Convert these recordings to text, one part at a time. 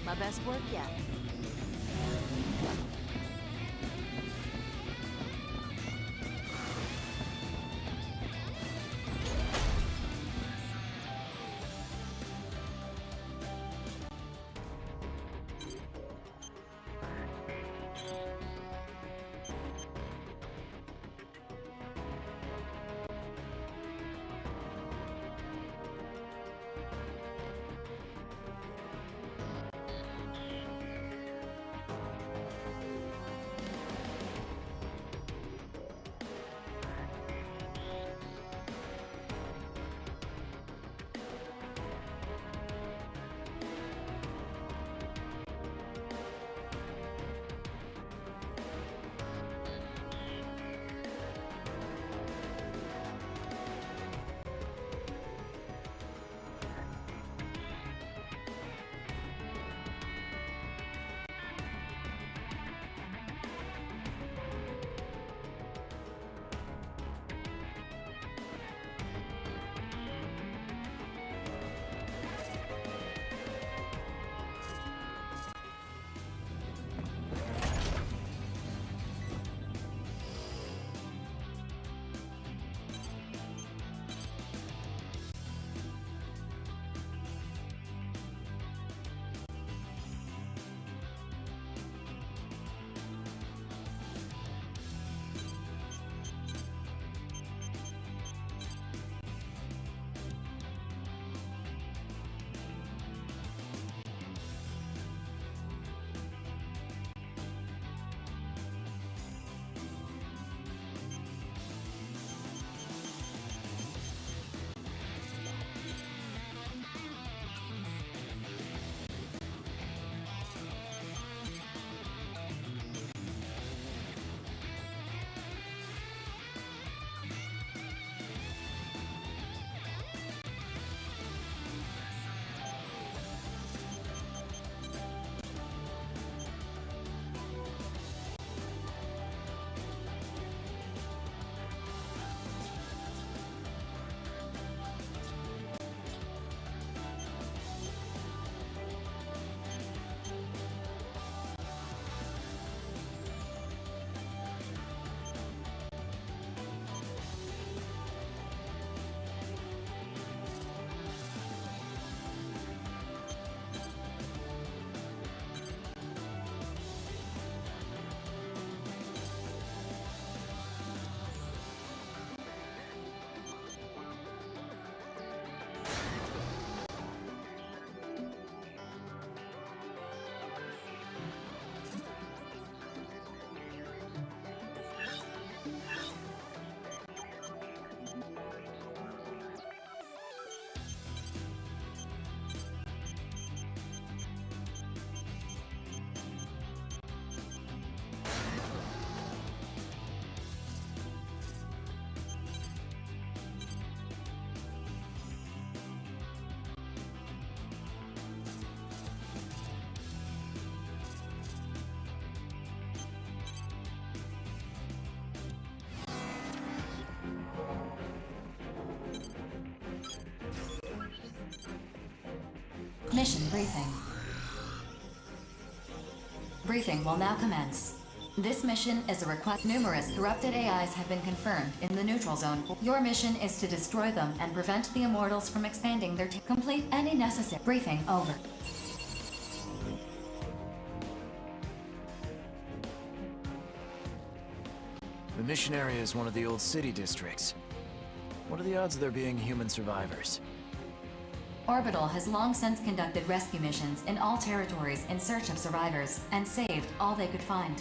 My best work yet. Mission briefing. Briefing will now commence. This mission is a request. Numerous corrupted AIs have been confirmed in the neutral zone. Your mission is to destroy them and prevent the Immortals from expanding their complete any necessary. Briefing over. The mission area is one of the old city districts. What are the odds of there being human survivors? Orbital has long since conducted rescue missions in all territories in search of survivors and saved all they could find.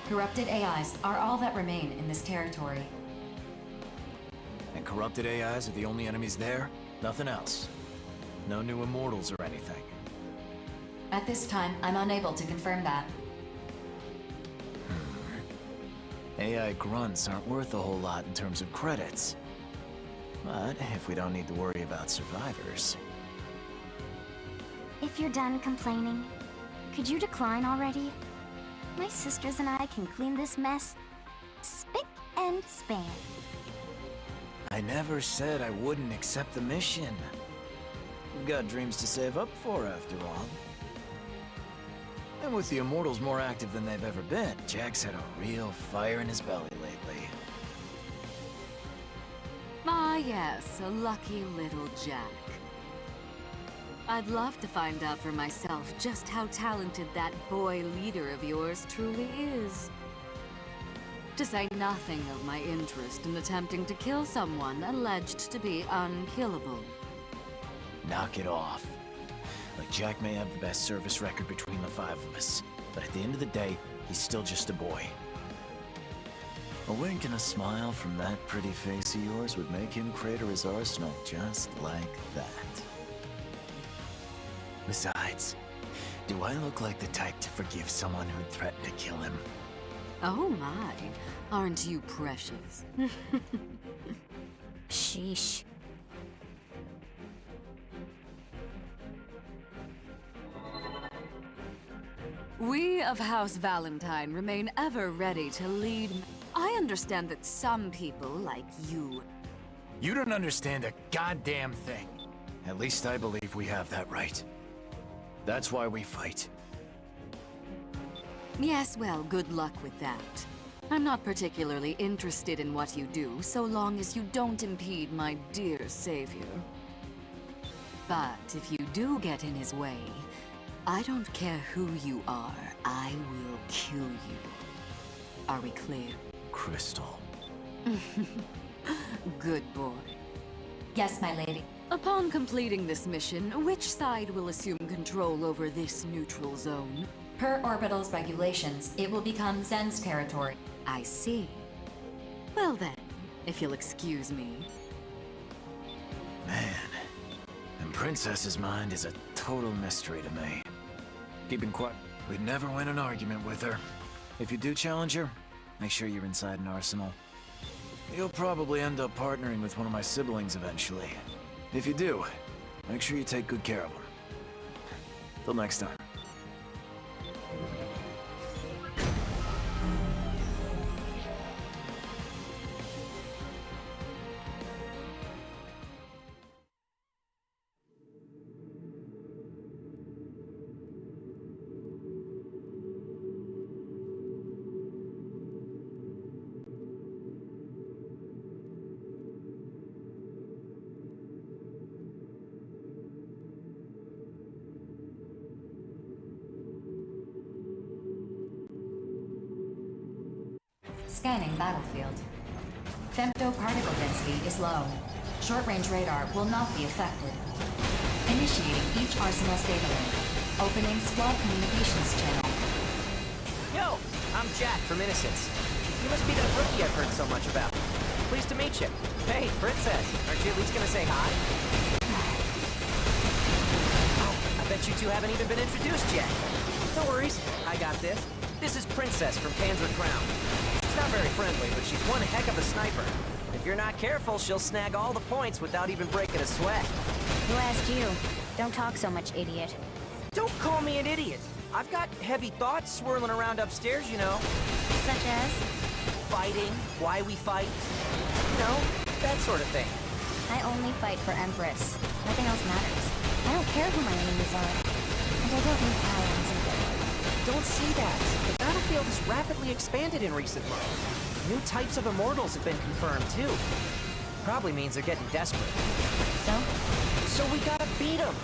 Corrupted AIs are all that remain in this territory. And corrupted AIs are the only enemies there? Nothing else? No new Immortals or anything? At this time, I'm unable to confirm that. AI grunts aren't worth a whole lot in terms of credits. But if we don't need to worry about survivors... If you're done complaining, could you decline already? My sisters and I can clean this mess spick and span. I never said I wouldn't accept the mission. We've got dreams to save up for, after all. And with the Immortals more active than they've ever been, Jack's had a real fire in his belly lately. Ah, yes, a lucky little Jack. I'd love to find out for myself just how talented that boy leader of yours truly is. To say nothing of my interest in attempting to kill someone alleged to be unkillable. Knock it off. Like, Jack may have the best service record between the five of us, but at the end of the day, he's still just a boy. A wink and a smile from that pretty face of yours would make him crater his arsenal just like that. Besides, do I look like the type to forgive someone who'd threaten to kill him? Oh my, aren't you precious? Sheesh. We of House Valentine remain ever ready to lead. I understand that some people, like you... You don't understand a goddamn thing. At least I believe we have that right. That's why we fight. Yes, well, good luck with that. I'm not particularly interested in what you do, so long as you don't impede my dear savior. But if you do get in his way, I don't care who you are, I will kill you. Are we clear? Crystal. Good boy. Yes, my lady. Upon completing this mission, which side will assume control over this neutral zone? Per Orbital's regulations, it will become Zen's territory. I see. Well then, if you'll excuse me. Man, and Princess's mind is a total mystery to me. Keeping quiet. We'd never win an argument with her. If you do challenge her, make sure you're inside an arsenal. You'll probably end up partnering with one of my siblings eventually. If you do, make sure you take good care of them. Till next time. Scanning battlefield. Femto particle density is low. Short-range radar will not be affected. Initiating each arsenal's data link. Opening squad communications channel. Yo, I'm Jack from Innocence. You must be that rookie I've heard so much about. Pleased to meet you. Hey, Princess, aren't you at least gonna say hi? Oh, I bet you two haven't even been introduced yet. No worries, I got this. This is Princess from Panzer Crown. She's not very friendly, but she's one heck of a sniper. If you're not careful, she'll snag all the points without even breaking a sweat. Who asked you? Don't talk so much, idiot. Don't call me an idiot. I've got heavy thoughts swirling around upstairs, you know. Such as? Fighting, why we fight, you know, that sort of thing. I only fight for Empress. Nothing else matters. I don't care who my enemies are. And I don't need allies either. Don't see that. The battlefield has rapidly expanded in recent months. New types of immortals have been confirmed, too. Probably means they're getting desperate. So? So we gotta beat them.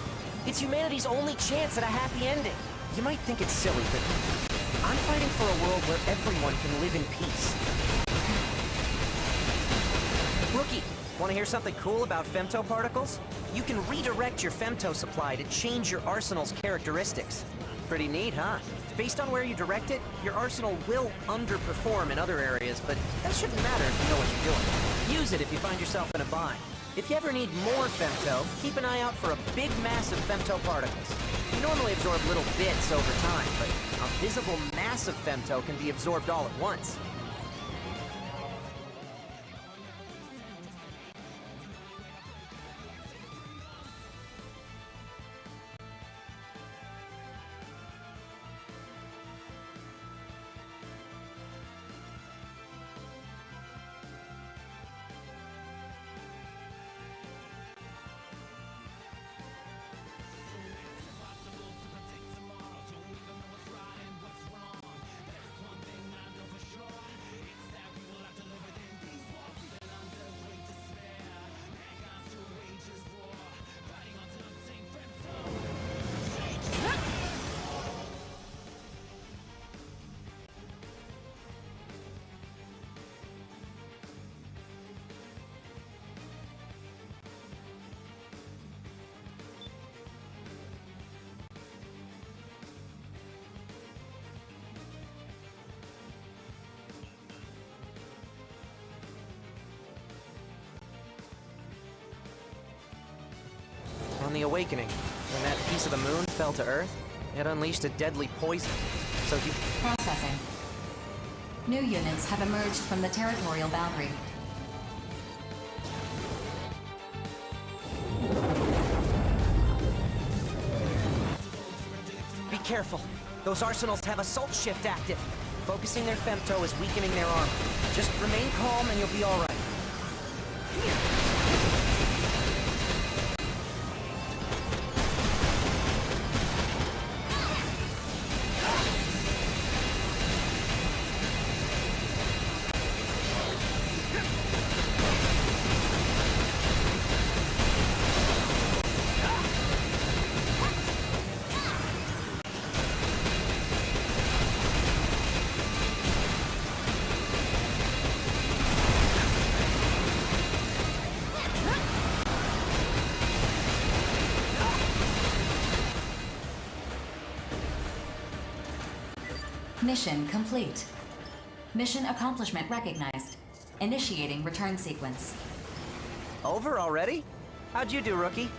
It's humanity's only chance at a happy ending. You might think it's silly, but I'm fighting for a world where everyone can live in peace. Rookie, want to hear something cool about femto particles? You can redirect your femto supply to change your arsenal's characteristics. Pretty neat, huh? Based on where you direct it, your arsenal will underperform in other areas, but that shouldn't matter if you know what you're doing. Use it if you find yourself in a bind. If you ever need more femto, keep an eye out for a big mass of femto particles. You normally absorb little bits over time, but a visible mass of femto can be absorbed all at once. awakening. When that piece of the moon fell to Earth, it unleashed a deadly poison. So do you... Processing. New units have emerged from the territorial boundary. Be careful. Those arsenals have assault shift active. Focusing their femto is weakening their armor. Just remain calm and you'll be all right. Mission complete. Mission accomplishment recognized. Initiating return sequence. Over already? How'd you do, rookie?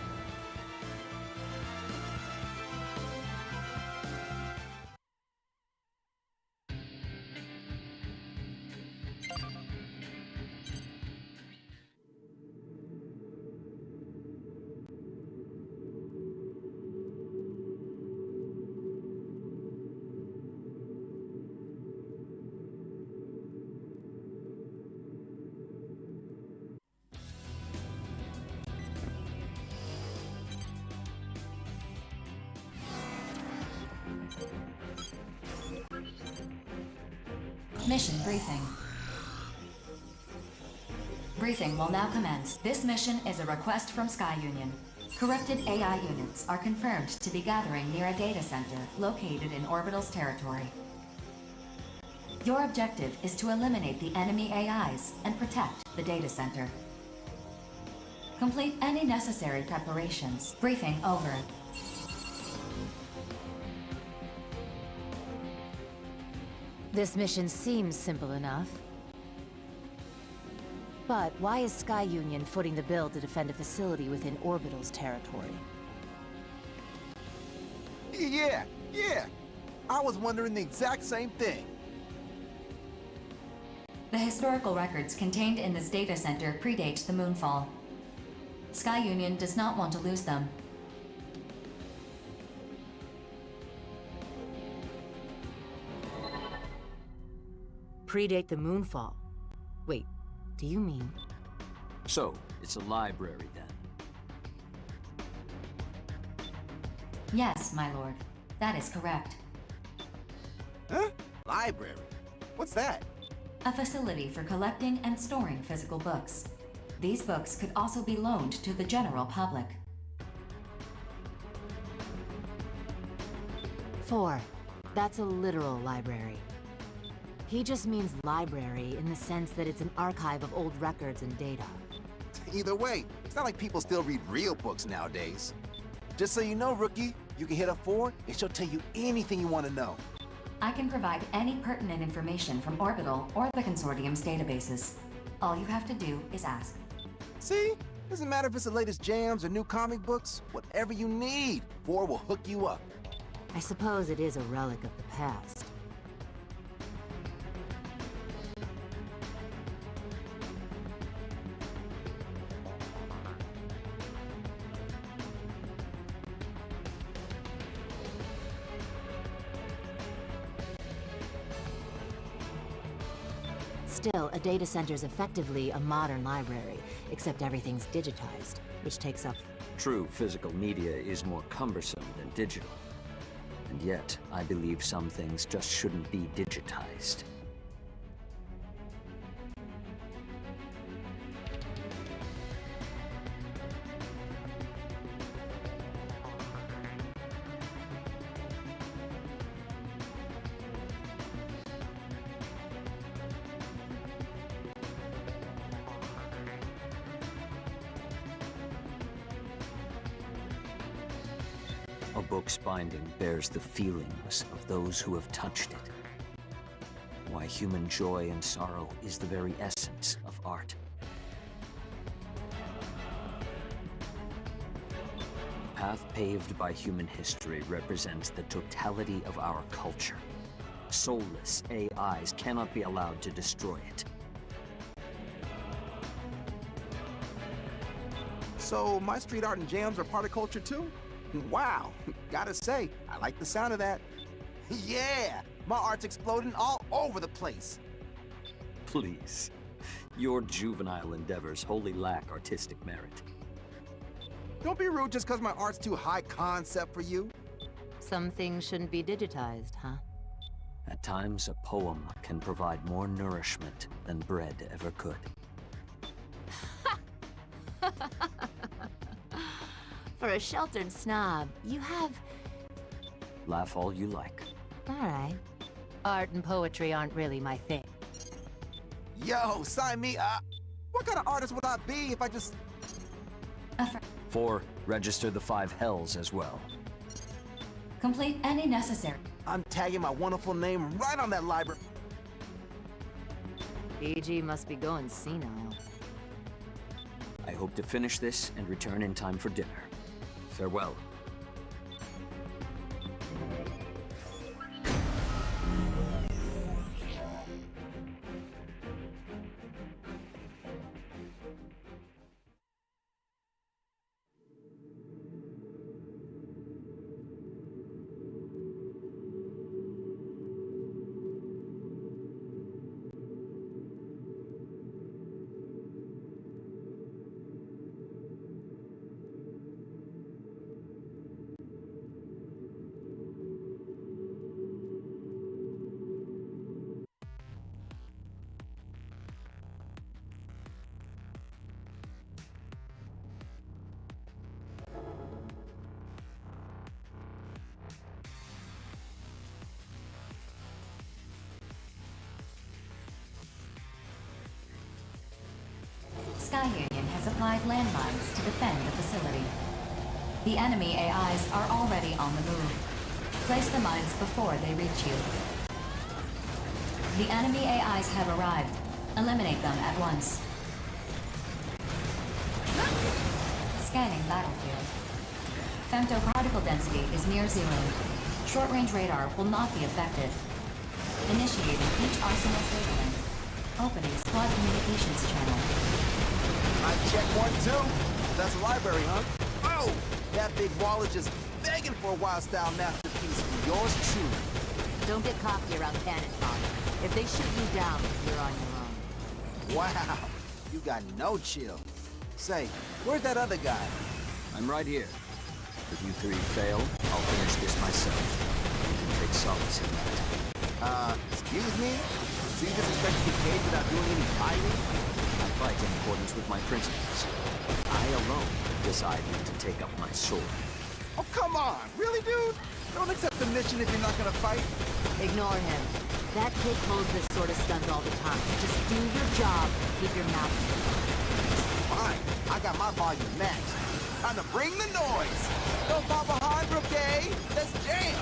Mission briefing. Briefing will now commence. This mission is a request from Sky Union. Corrupted AI units are confirmed to be gathering near a data center located in Orbital's territory. Your objective is to eliminate the enemy AIs and protect the data center. Complete any necessary preparations. Briefing over. This mission seems simple enough. But why is Sky Union footing the bill to defend a facility within Orbital's territory? Yeah. I was wondering the exact same thing. The historical records contained in this data center predate the moonfall. Sky Union does not want to lose them. Predate the moonfall. Wait, do you mean? So, it's a library then? Yes, my lord. That is correct. Huh? Library? What's that? A facility for collecting and storing physical books. These books could also be loaned to the general public. 4. That's a literal library. He just means library in the sense that it's an archive of old records and data. Either way, it's not like people still read real books nowadays. Just so you know, rookie, you can hit up 4 and she'll tell you anything you want to know. I can provide any pertinent information from Orbital or the Consortium's databases. All you have to do is ask. See? Doesn't matter if it's the latest jams or new comic books. Whatever you need, 4 will hook you up. I suppose it is a relic of the past. Still, a data center's effectively a modern library, except everything's digitized, which takes up... True, physical media is more cumbersome than digital. And yet, I believe some things just shouldn't be digitized. A book's binding bears the feelings of those who have touched it. Why human joy and sorrow is the very essence of art. The path paved by human history represents the totality of our culture. Soulless AIs cannot be allowed to destroy it. So, my street art and jams are part of culture too? Wow, gotta say, I like the sound of that. Yeah, my art's exploding all over the place. Please. Your juvenile endeavors wholly lack artistic merit. Don't be rude just because my art's too high concept for you. Some things shouldn't be digitized, huh? At times, a poem can provide more nourishment than bread ever could. For a sheltered snob, you have... Laugh all you like. Alright. Art and poetry aren't really my thing. Yo, sign me up. What kind of artist would I be if I just... 4. Register the 5 hells as well. Complete any necessary. I'm tagging my wonderful name right on that library. BG must be going senile. I hope to finish this and return in time for dinner. Farewell. Sky Union has applied landmines to defend the facility. The enemy AIs are already on the move. Place the mines before they reach you. The enemy AIs have arrived. Eliminate them at once. Scanning battlefield. Femtoparticle density is near zero. Short-range radar will not be affected. Initiating each arsenal's data link. Opening squad communications channel. I check 1, 2. That's a library, huh? Oh! That big wall is just begging for a wild-style masterpiece from yours truly. Don't get cocky around cannon fodder. If they shoot you down, you're on your own. Wow, you got no chill. Say, where's that other guy? I'm right here. If you 3 fail, I'll finish this myself. You can take solace in that. Excuse me? So you just expect to get paid without doing any fighting? I fight in accordance with my principles. I alone decide when to take up my sword. Oh, come on! Really, dude? Don't accept the mission if you're not gonna fight. Ignore him. That kid pulls this sort of stunt all the time. Just do your job, keep your mouth shut. Fine, I got my volume maxed. Time to bring the noise! Don't fall behind, Rookie! Let's jam!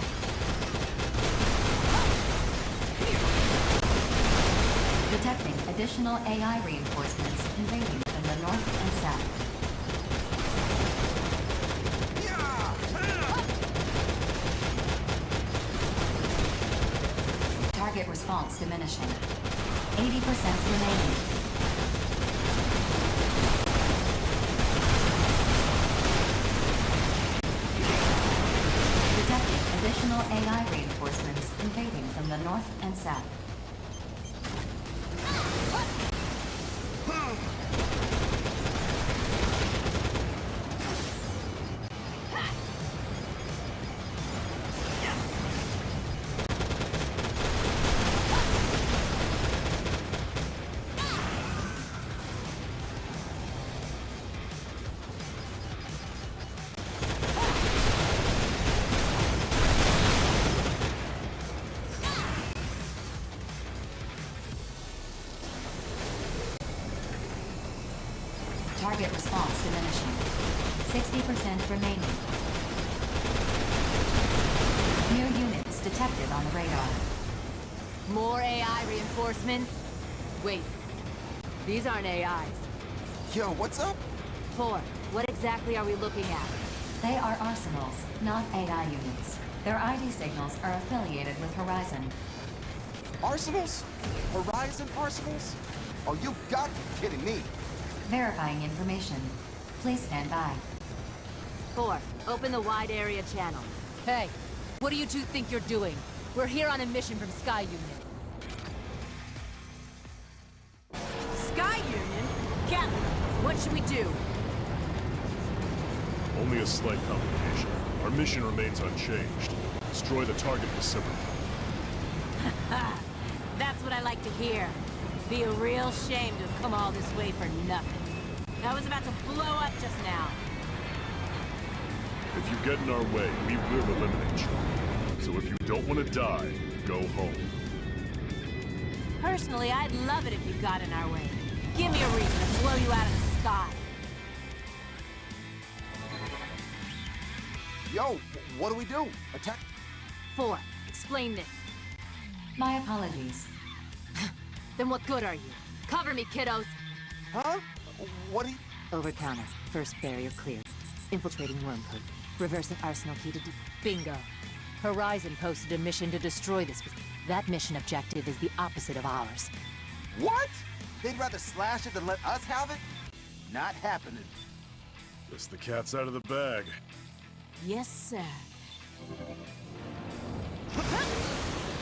Detecting additional AI reinforcements invading from the north and south. Target response diminishing. 80% remaining. Detecting additional AI reinforcements invading from the north and south. Target response diminishing. 60% remaining. New units detected on the radar. More AI reinforcements? Wait, these aren't AIs. Yo, what's up? 4, what exactly are we looking at? They are arsenals, not AI units. Their ID signals are affiliated with Horizon. Arsenals? Horizon arsenals? Oh, you got to be kidding me. Verifying information. Please stand by. 4, open the wide area channel. Hey, what do you two think you're doing? We're here on a mission from Sky Union. Sky Union? Captain, what should we do? Only a slight complication. Our mission remains unchanged. Destroy the target facility. That's what I like to hear. Be a real shame to have come all this way for nothing. I was about to blow up just now. If you get in our way, we will eliminate you. So if you don't want to die, go home. Personally, I'd love it if you got in our way. Give me a reason to blow you out of the sky. Yo, what do we do? Attack? 4, explain this. My apologies. Then what good are you? Cover me, kiddos! Huh? What do you... Over-counter. First barrier cleared. Infiltrating worm code. Reversing arsenal key to Bingo. Horizon posted a mission to destroy this. That mission objective is the opposite of ours. What? They'd rather slash it than let us have it? Not happening. Guess the cat's out of the bag. Yes, sir.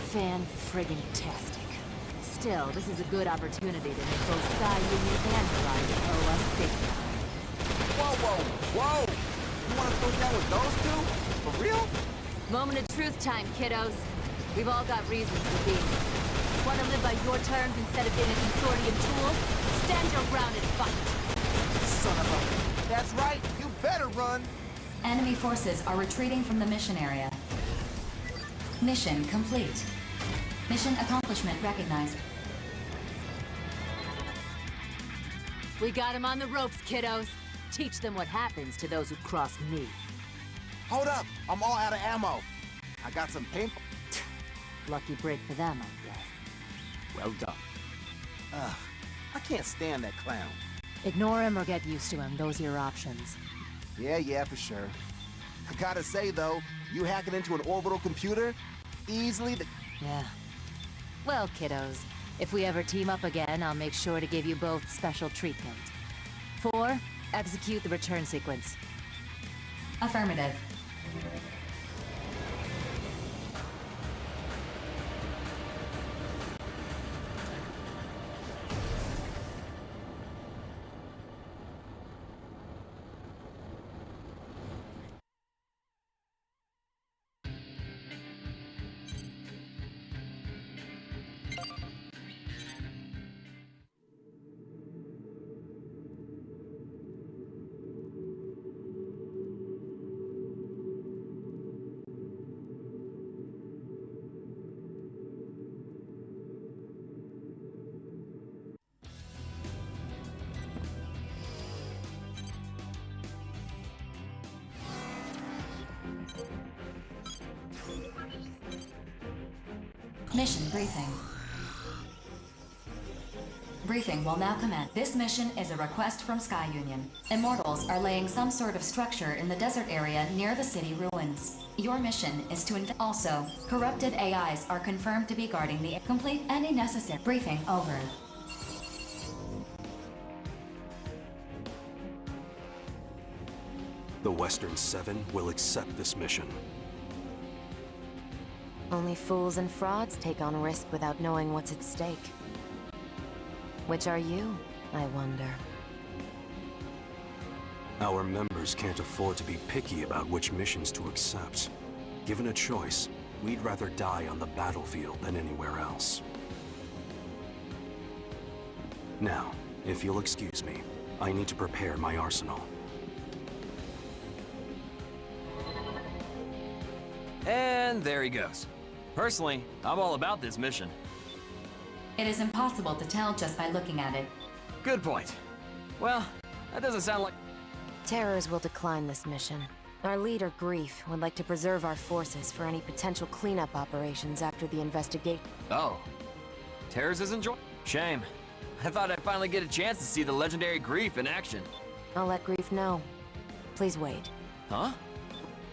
Fan-friggin-tastic. Still, this is a good opportunity to make both Sky Union and Horizon owe us big time. Whoa, whoa, whoa! You want to throw down with those two? For real? Moment of truth time, kiddos. We've all got reasons for being here. Want to live by your terms instead of being a consortium tool? Stand your ground and fight. Son of a... That's right, you better run! Enemy forces are retreating from the mission area. Mission complete. Mission accomplishment recognized. We got him on the ropes, kiddos. Teach them what happens to those who cross me. Hold up, I'm all out of ammo. I got some paint... Lucky break for them, I guess. Well done. Ugh, I can't stand that clown. Ignore him or get used to him. Those are your options. Yeah, for sure. I gotta say, though, you hacking into an orbital computer, easily the... Yeah. Well, kiddos, if we ever team up again, I'll make sure to give you both special treatment. 4, execute the return sequence. Affirmative. Mission briefing. Briefing will now commence. This mission is a request from Sky Union. Immortals are laying some sort of structure in the desert area near the city ruins. Your mission is to also, corrupted AIs are confirmed to be guarding the complete any necessary briefing over. The Western Seven will accept this mission. Only fools and frauds take on risk without knowing what's at stake. Which are you, I wonder? Our members can't afford to be picky about which missions to accept. Given a choice, we'd rather die on the battlefield than anywhere else. Now, if you'll excuse me, I need to prepare my arsenal. And there he goes. Personally, I'm all about this mission. It is impossible to tell just by looking at it. Good point. Well, that doesn't sound like... Terrors will decline this mission. Our leader, Grief, would like to preserve our forces for any potential cleanup operations after the investigation. Oh. Terrors isn't joining? Shame. I thought I'd finally get a chance to see the legendary Grief in action. I'll let Grief know. Please wait. Huh?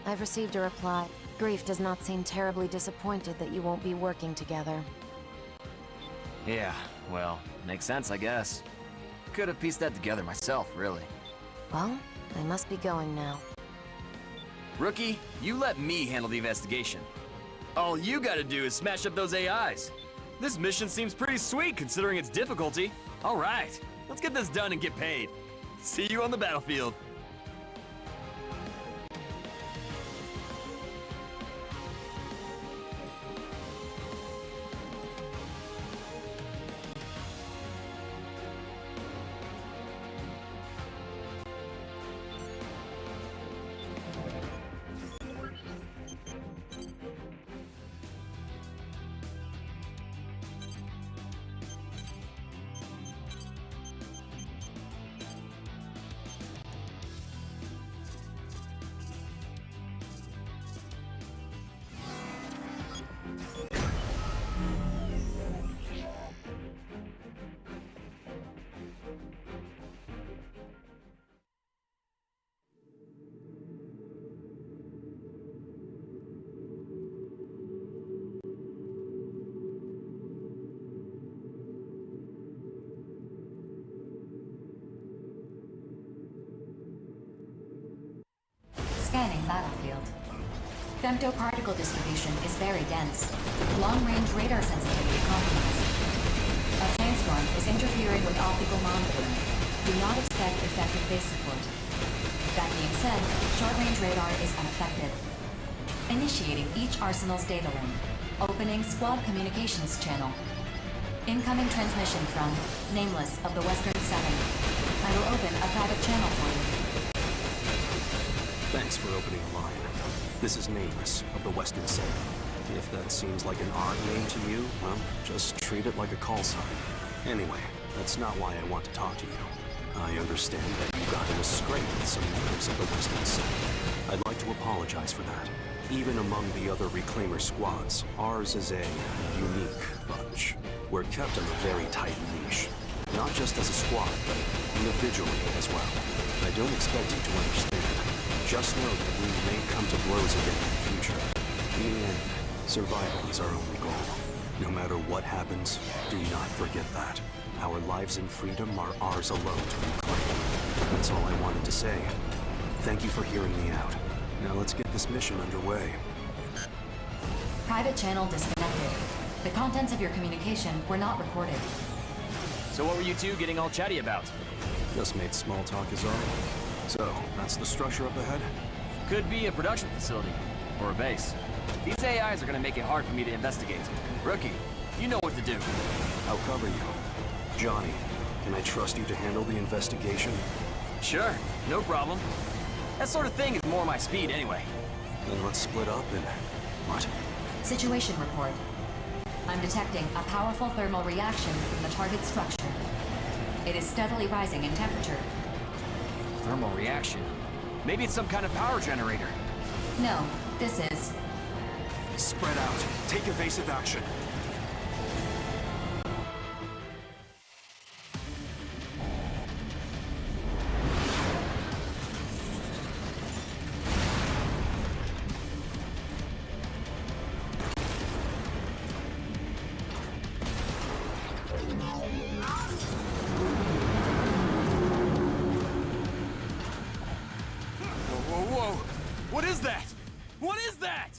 I've received a reply. Grief does not seem terribly disappointed that you won't be working together. Yeah, well, makes sense, I guess. Could have pieced that together myself, really. Well, I must be going now. Rookie, you let me handle the investigation. All you gotta do is smash up those AIs. This mission seems pretty sweet considering its difficulty. All right, let's get this done and get paid. See you on the battlefield. Scanning battlefield. Femtoparticle distribution is very dense. Long-range radar sensitivity compromised. A sandstorm is interfering with optical monitoring. Do not expect effective base support. That being said, short-range radar is unaffected. Initiating each arsenal's data link. Opening squad communications channel. Incoming transmission from Nameless of the Western 7. I will open a private channel for you. Thanks for opening a line. This is Nameless of the Western 7. If that seems like an odd name to you, well, just treat it like a call sign. Anyway, that's not why I want to talk to you. I understand that you got in a scrape with some members of the Western 7. I'd like to apologize for that. Even among the other Reclaimer squads, ours is a unique bunch. We're kept in a very tight leash. Not just as a squad, but individually as well. I don't expect you to understand. Just know that we may come to blows again in the future. In the end, survival is our only goal. No matter what happens, do not forget that. Our lives and freedom are ours alone to reclaim. That's all I wanted to say. Thank you for hearing me out. Now let's get this mission underway. Private channel disconnected. The contents of your communication were not recorded. So what were you two getting all chatty about? Just made small talk is all. So, that's the structure up ahead? Could be a production facility, or a base. These AIs are gonna make it hard for me to investigate. Rookie, you know what to do. I'll cover you. Johnny, can I trust you to handle the investigation? Sure, no problem. That sort of thing is more my speed anyway. Then let's split up and... what? Situation report. I'm detecting a powerful thermal reaction from the target structure. It is steadily rising in temperature. Thermal reaction? Maybe it's some kind of power generator. No, this is... Spread out. Take evasive action. What is that? What is that?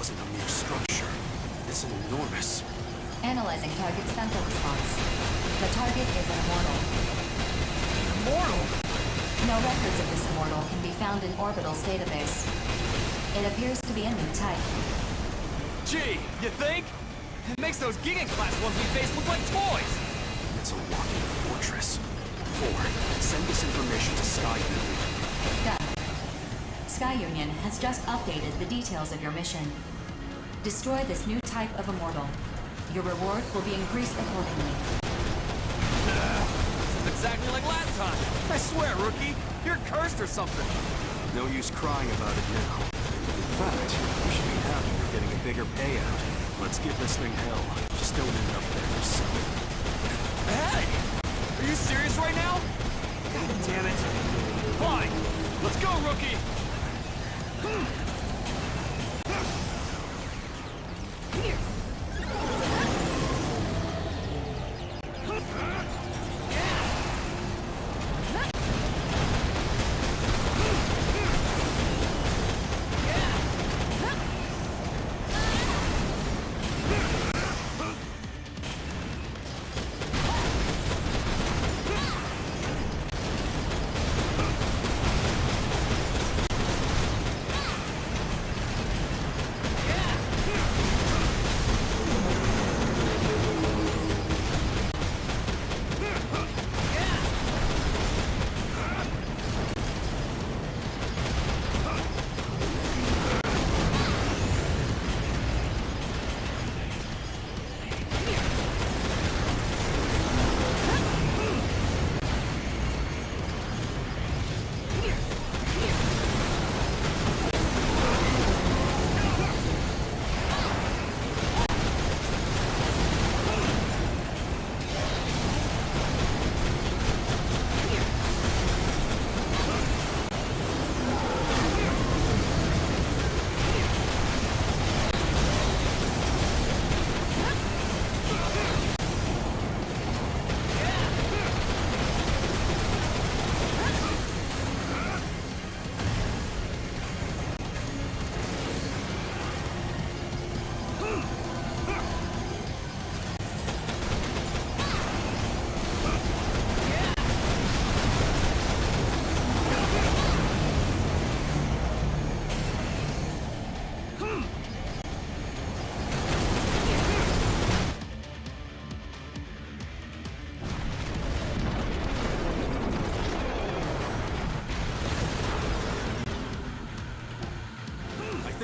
wasn't a mere structure. It's an enormous... Analyzing target's femto response. The target is an immortal. Immortal? No records of this immortal can be found in Orbital's database. It appears to be a new type. Gee, you think? It makes those Giga-class ones we face look like toys! It's a walking fortress. 4. Send this information to Sky Union. Done. Sky Union has just updated the details of your mission. Destroy this new type of immortal. Your reward will be increased accordingly. This is exactly like last time! I swear, rookie! You're cursed or something! No use crying about it now. In fact, you should be happy you're getting a bigger payout. Let's give this thing hell. Just don't end up there yourself. Hey! Are you serious right now? God damn it! Fine! Let's go, rookie!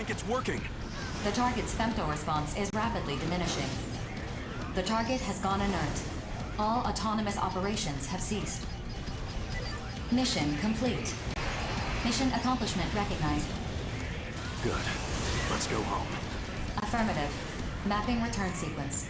It's working. The target's femto response is rapidly diminishing. The target has gone inert. All autonomous operations have ceased. Mission complete. Mission accomplishment recognized. Good. Let's go home. Affirmative. Mapping return sequence.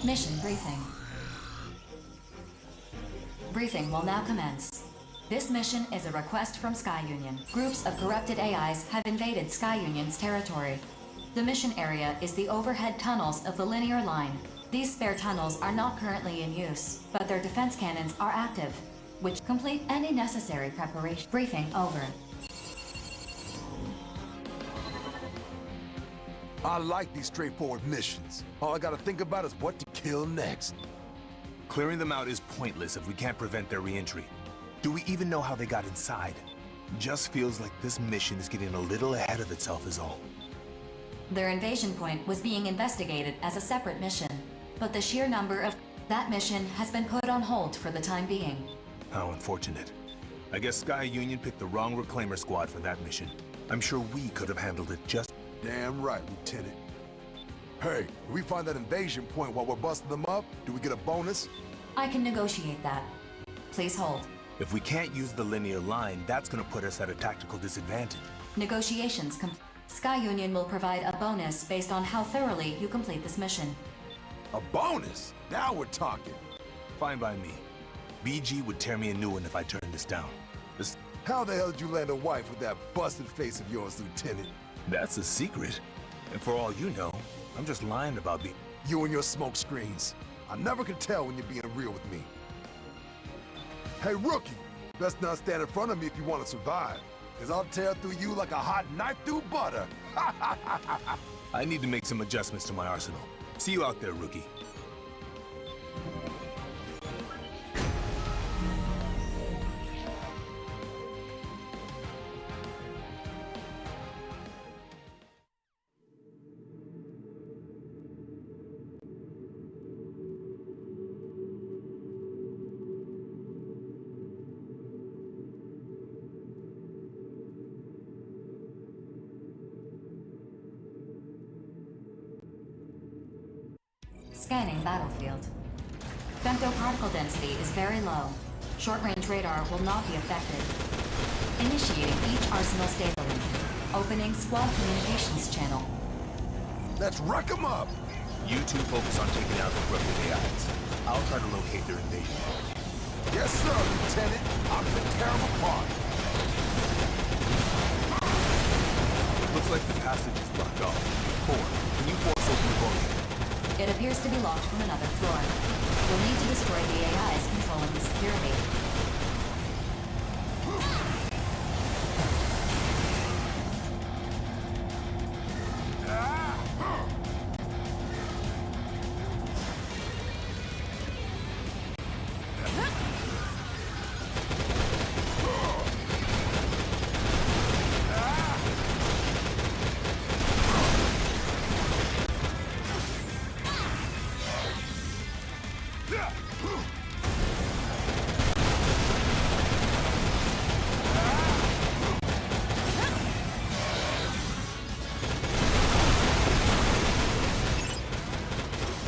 Mission briefing. Briefing will now commence. This mission is a request from Sky Union. Groups of corrupted AIs have invaded Sky Union's territory. The mission area is the overhead tunnels of the linear line. These spare tunnels are not currently in use, but their defense cannons are active, which complete any necessary preparation. Briefing over. I like these straightforward missions. All I gotta think about is what to kill next. Clearing them out is pointless if we can't prevent their re-entry. Do we even know how they got inside? Just feels like this mission is getting a little ahead of itself is all. Their invasion point was being investigated as a separate mission, but the sheer number of... That mission has been put on hold for the time being. How unfortunate. I guess Sky Union picked the wrong Reclaimer squad for that mission. I'm sure we could have handled it just... Damn right, Lieutenant. Hey, if we find that invasion point while we're busting them up, do we get a bonus? I can negotiate that. Please hold. If we can't use the linear line, that's gonna put us at a tactical disadvantage. Negotiations complete. Sky Union will provide a bonus based on how thoroughly you complete this mission. A bonus? Now we're talking. Fine by me. BG would tear me a new one if I turned this down. How the hell did you land a wife with that busted face of yours, Lieutenant? That's a secret. And for all you know, I'm just lying about being... You and your smoke screens. I never can tell when you're being real with me. Hey, rookie! Best not stand in front of me if you want to survive. Cause I'll tear through you like a hot knife through butter. I need to make some adjustments to my arsenal. See you out there, rookie. Scanning battlefield. Femtoparticle density is very low. Short-range radar will not be affected. Initiating each arsenal data link. Opening squad communications channel. Let's wreck 'em up! You two focus on taking out the corrupted AIs. I'll try to locate their invasion. Yes, sir, Lieutenant. I'm gonna tear 'em apart. Looks like the passage is blocked off. 4, can you force open the door? It appears to be locked from another floor. You'll need to destroy the AIs controlling the security.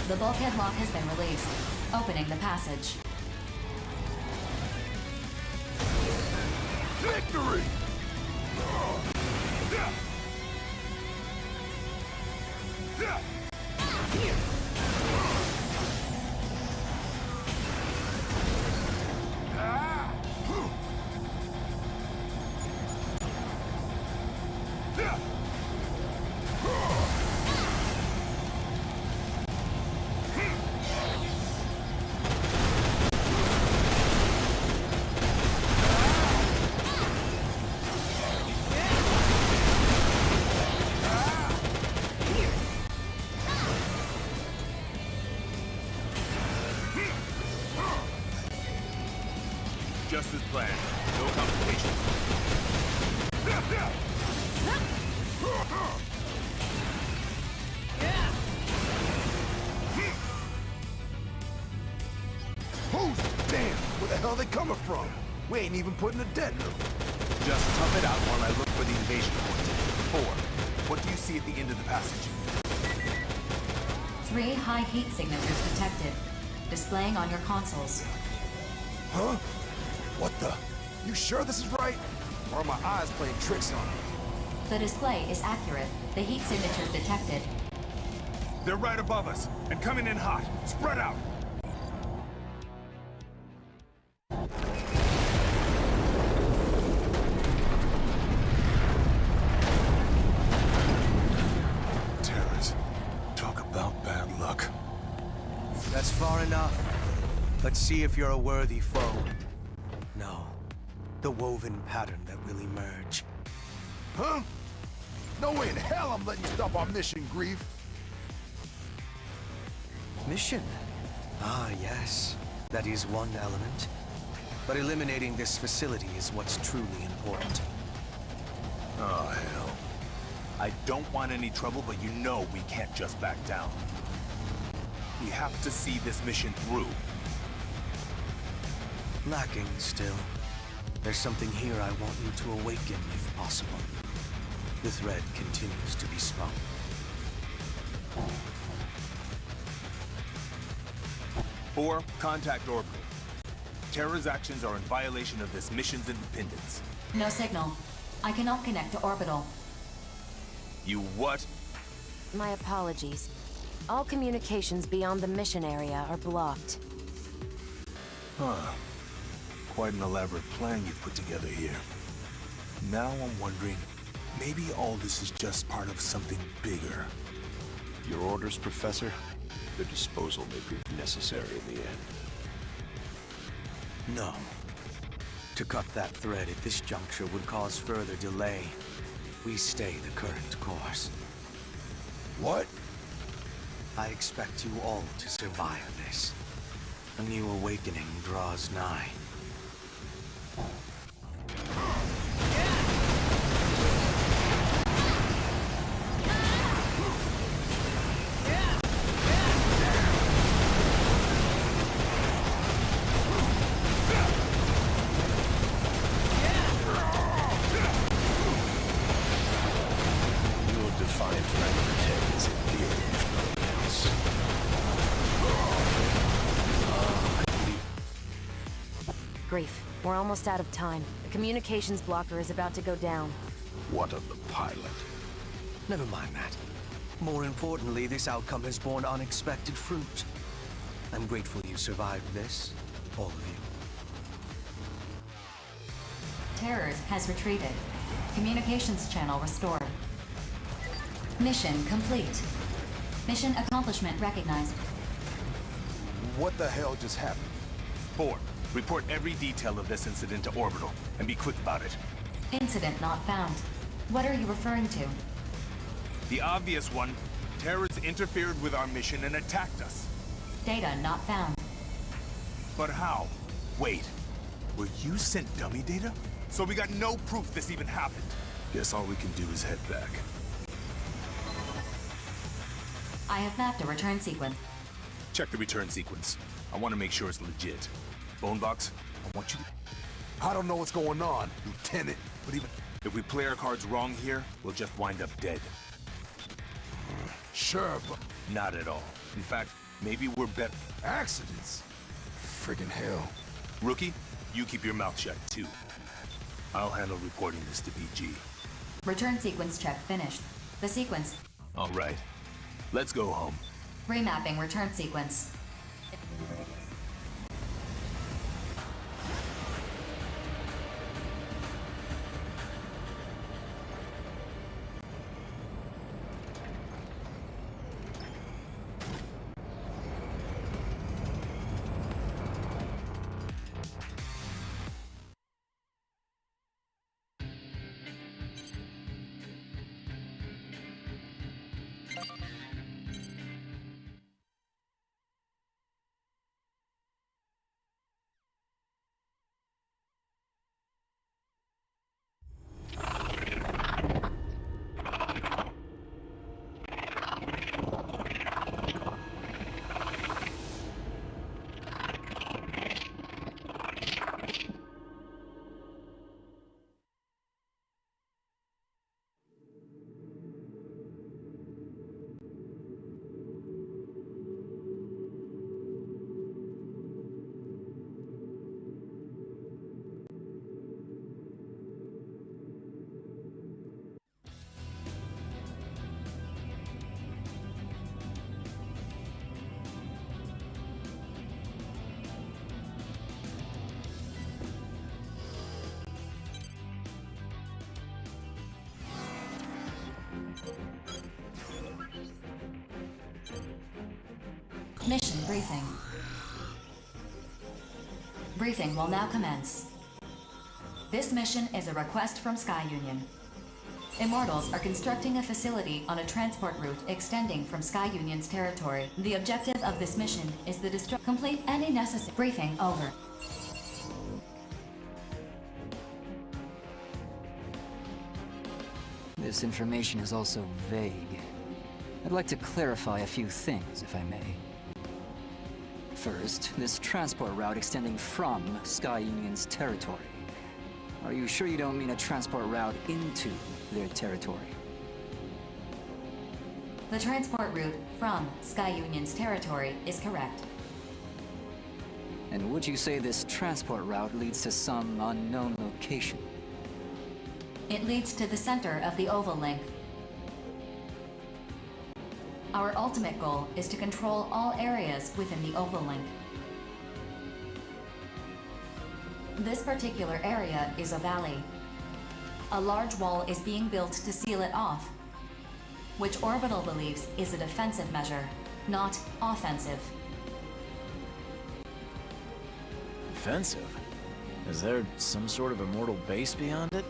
The bulkhead lock has been released, opening the passage. Victory! Just as planned. No complications. Who's damn? Where the hell are they coming from? We ain't even putting a dent in them. Just tough it out while I look for the invasion point. 4, what do you see at the end of the passage? 3 high heat signatures detected, displaying on your consoles. Huh? What the? You sure this is right? Or are my eyes playing tricks on me? The display is accurate. The heat signatures detected. They're right above us, and coming in hot. Spread out! Terrors. Talk about bad luck. That's far enough. Let's see if you're a worthy foe. No. The woven pattern that will emerge. Huh? No way in hell I'm letting you stop our mission, Grief. Mission? Ah, yes. That is one element. But eliminating this facility is what's truly important. Oh, hell. I don't want any trouble, but you know we can't just back down. We have to see this mission through. Lacking still. There's something here I want you to awaken if possible. The thread continues to be spun. Four, contact orbital. Terra's actions are in violation of this mission's independence. No signal. I cannot connect to orbital. You what? My apologies. All communications beyond the mission area are blocked. Huh. Quite an elaborate plan you put together here. Now I'm wondering, maybe all this is just part of something bigger. Your orders, Professor? Their disposal may prove necessary in the end. No. To cut that thread at this juncture would cause further delay. We stay the current course. What? I expect you all to survive this. A new awakening draws nigh. Your defiant naivete is endearing, if nothing else. Grief, we're almost out of time. The communications blocker is about to go down. What of the pilot? Never mind that. More importantly, this outcome has borne unexpected fruit. I'm grateful you survived this, all of you. Terrors has retreated. Communications channel restored. Mission complete. Mission accomplishment recognized. What the hell just happened? 4, report every detail of this incident to orbital, and be quick about it. Incident not found. What are you referring to? The obvious one, Terra's interfered with our mission and attacked us. Data not found. But how? Wait, were you sent dummy data? So we got no proof this even happened. Guess all we can do is head back. I have mapped a return sequence. Check the return sequence. I want to make sure it's legit. Bonebox, I want you to... I don't know what's going on, Lieutenant, but even... If we play our cards wrong here, we'll just wind up dead. Sure, but... Not at all. In fact, maybe we're better... Accidents? Friggin' hell. Rookie, you keep your mouth shut, too. I'll handle reporting this to BG. Return sequence check finished. The sequence. All right. Let's go home. Remapping return sequence. Mission briefing. Briefing will now commence. This mission is a request from Sky Union. Immortals are constructing a facility on a transport route extending from Sky Union's territory. The objective of this mission is the complete any necessary briefing over. This information is also vague. I'd like to clarify a few things, if I may. First, this transport route extending from Sky Union's territory. Are you sure you don't mean a transport route into their territory? The transport route from Sky Union's territory is correct. And would you say this transport route leads to some unknown location? It leads to the center of the Oval Link. Our ultimate goal is to control all areas within the Oval Link. This particular area is a valley. A large wall is being built to seal it off, which Orbital believes is a defensive measure, not offensive. Offensive? Is there some sort of immortal base beyond it?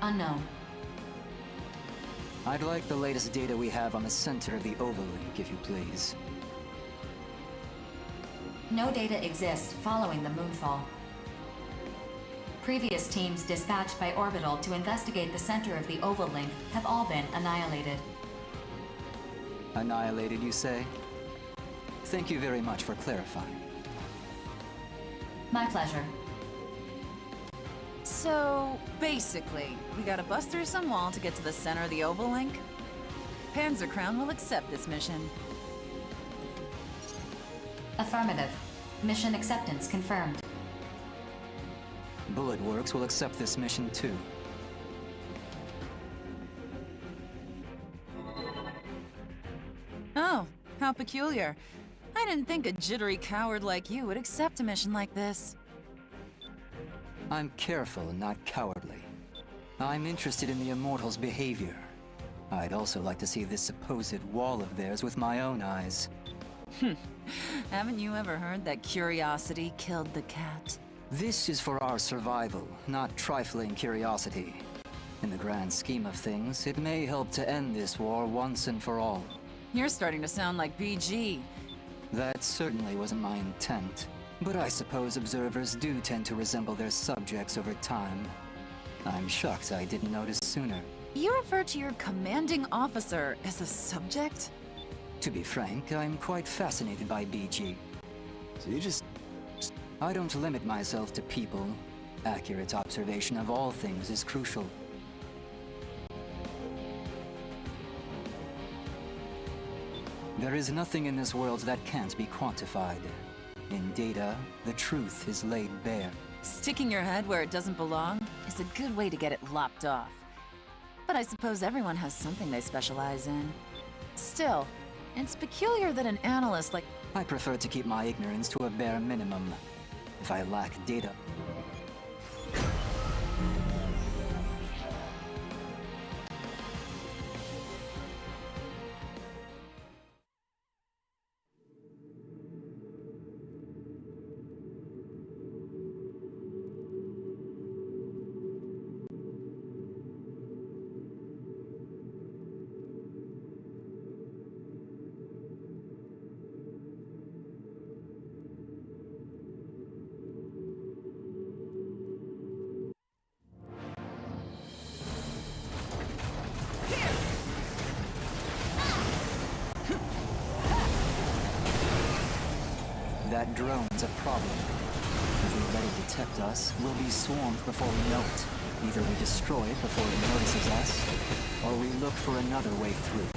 Unknown. I'd like the latest data we have on the center of the Oval Link, if you please. No data exists following the moonfall. Previous teams dispatched by Orbital to investigate the center of the Oval Link have all been annihilated. Annihilated, you say? Thank you very much for clarifying. My pleasure. So, basically, we gotta bust through some wall to get to the center of the Oval Link? Panzer Crown will accept this mission. Affirmative. Mission acceptance confirmed. Bullet Works will accept this mission too. Oh, how peculiar. I didn't think a jittery coward like you would accept a mission like this. I'm careful, not cowardly. I'm interested in the Immortals' behavior. I'd also like to see this supposed wall of theirs with my own eyes. Haven't you ever heard that curiosity killed the cat? This is for our survival, not trifling curiosity. In the grand scheme of things, it may help to end this war once and for all. You're starting to sound like BG. That certainly wasn't my intent. But I suppose observers do tend to resemble their subjects over time. I'm shocked I didn't notice sooner. You refer to your commanding officer as a subject? To be frank, I'm quite fascinated by BG. So you just... I don't limit myself to people. Accurate observation of all things is crucial. There is nothing in this world that can't be quantified. In data, the truth is laid bare. Sticking your head where it doesn't belong is a good way to get it lopped off. But I suppose everyone has something they specialize in. Still, it's peculiar that an analyst like... I prefer to keep my ignorance to a bare minimum. If I lack data... That drone's a problem. If they let it detect us, we'll be swarmed before we know it. Either we destroy it before it notices us, or we look for another way through.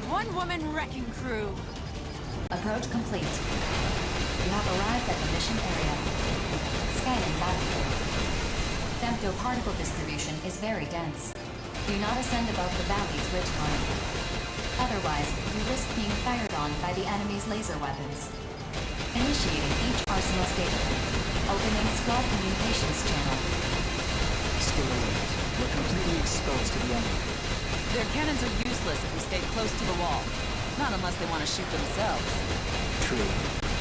one-woman wrecking crew. Approach complete. You have arrived at the mission area. Scanning battlefield. Femto particle distribution is very dense. Do not ascend above the valley's ridgeline. Otherwise, you risk being fired on by the enemy's laser weapons. Initiating each arsenal's data link. Opening squad communications channel. Stay alert. We're completely exposed to the enemy. Their cannons are useless if we stay close to the wall. Not unless they want to shoot themselves. True,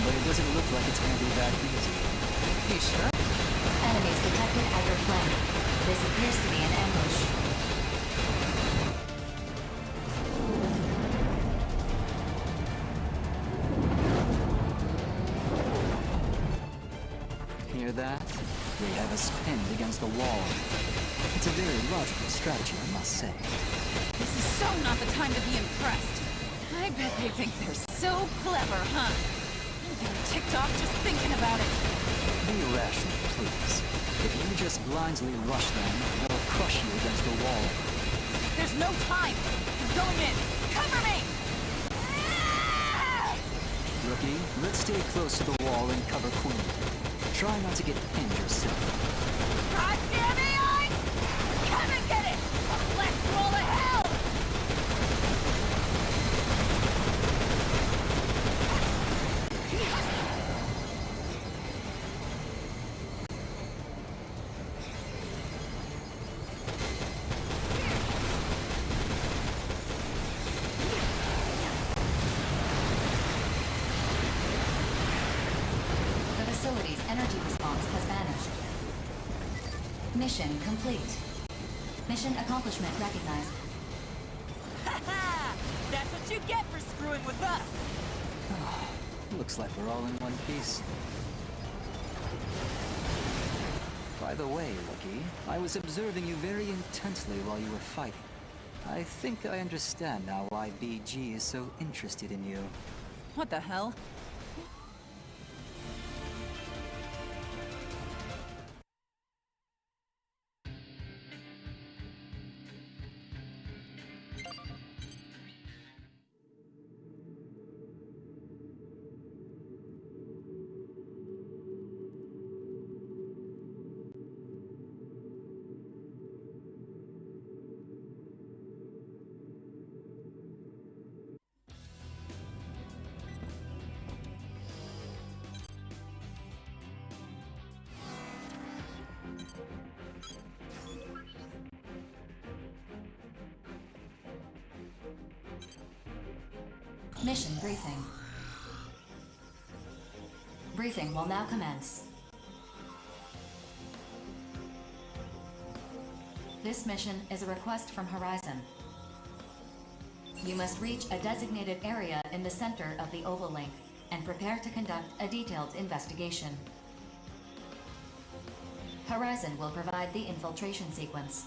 but it doesn't look like it's gonna be that easy. You sure? Enemies detected at your flank. This appears to be an ambush. Hear that? They have us pinned against the wall. It's a very logical strategy, I must say. This is so not the time to be impressed. I bet they think they're so clever, huh? I'm getting ticked off just thinking about it. Be rational, please. If you just blindly rush them, they'll crush you against the wall. There's no time! I'm going in! Cover me! Rookie, let's stay close to the wall and cover Queen. Try not to get pinned yourself. God damn AI! Come and get it! A black wall of hell! Energy response has vanished. Mission complete. Mission accomplishment recognized. Ha ha! That's what you get for screwing with us! Looks like we're all in one piece. By the way, Rookie, I was observing you very intensely while you were fighting. I think I understand now why BG is so interested in you. What the hell? Mission briefing. Briefing will now commence. This mission is a request from Horizon. You must reach a designated area in the center of the Oval Link and prepare to conduct a detailed investigation. Horizon will provide the infiltration sequence.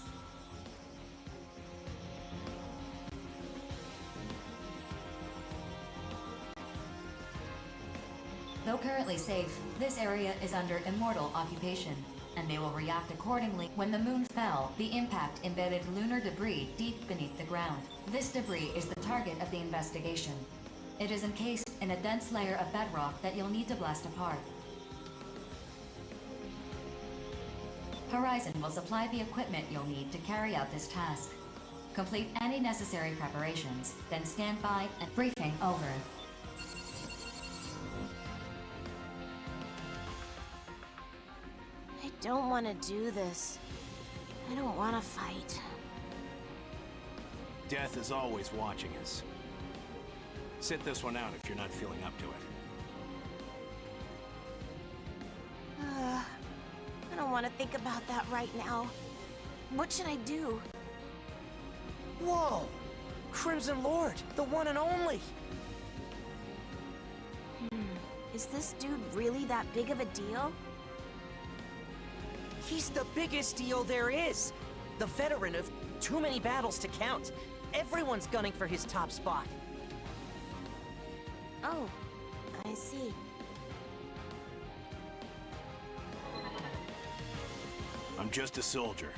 Though currently safe, this area is under immortal occupation, and they will react accordingly. When the moon fell, the impact embedded lunar debris deep beneath the ground. This debris is the target of the investigation. It is encased in a dense layer of bedrock that you'll need to blast apart. Horizon will supply the equipment you'll need to carry out this task. Complete any necessary preparations, then stand by and briefing over. I don't want to do this. I don't want to fight. Death is always watching us. Sit this one out if you're not feeling up to it. I don't want to think about that right now. What should I do? Whoa! Crimson Lord, the one and only! Is this dude really that big of a deal? He's the biggest deal there is! The veteran of too many battles to count. Everyone's gunning for his top spot. Oh, I see. I'm just a soldier.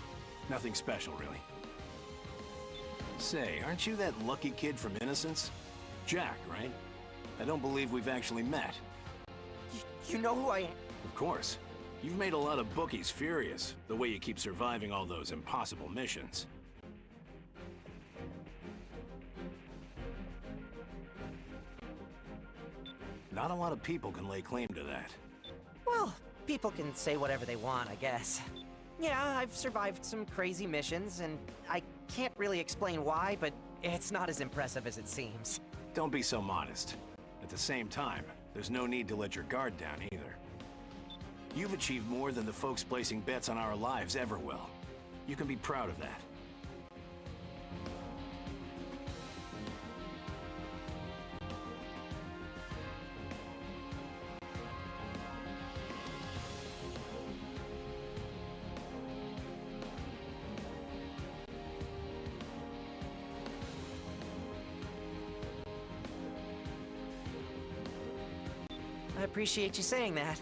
Nothing special, really. Say, aren't you that lucky kid from Innocence? Jack, right? I don't believe we've actually met. You know who I am? Of course. You've made a lot of bookies furious, the way you keep surviving all those impossible missions. Not a lot of people can lay claim to that. Well, people can say whatever they want, I guess. Yeah, I've survived some crazy missions, and I can't really explain why, but it's not as impressive as it seems. Don't be so modest. At the same time, there's no need to let your guard down either. You've achieved more than the folks placing bets on our lives ever will. You can be proud of that. I appreciate you saying that.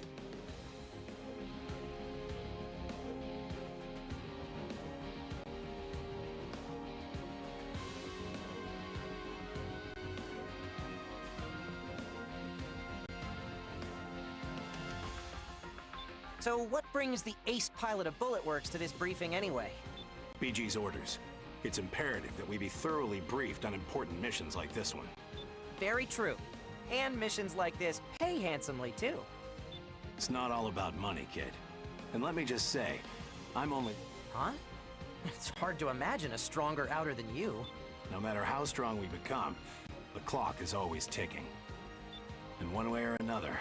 So what brings the ace pilot of Bullet Works to this briefing anyway? BG's orders. It's imperative that we be thoroughly briefed on important missions like this one. Very true. And missions like this pay handsomely, too. It's not all about money, kid. And let me just say, I'm only... Huh? It's hard to imagine a stronger outer than you. No matter how strong we become, the clock is always ticking. In one way or another,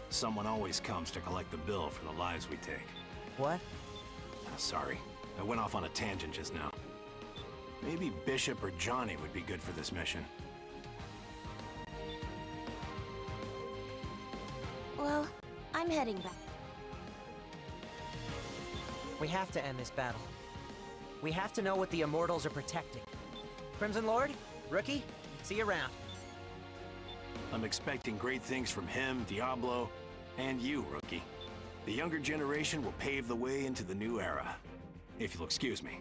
someone always comes to collect the bill for the lives we take. What? Sorry, I went off on a tangent just now. Maybe Bishop or Johnny would be good for this mission. Well, I'm heading back. We have to end this battle. We have to know what the Immortals are protecting. Crimson Lord, Rookie, see you around. I'm expecting great things from him, Diablo, and you, Rookie. The younger generation will pave the way into the new era. If you'll excuse me.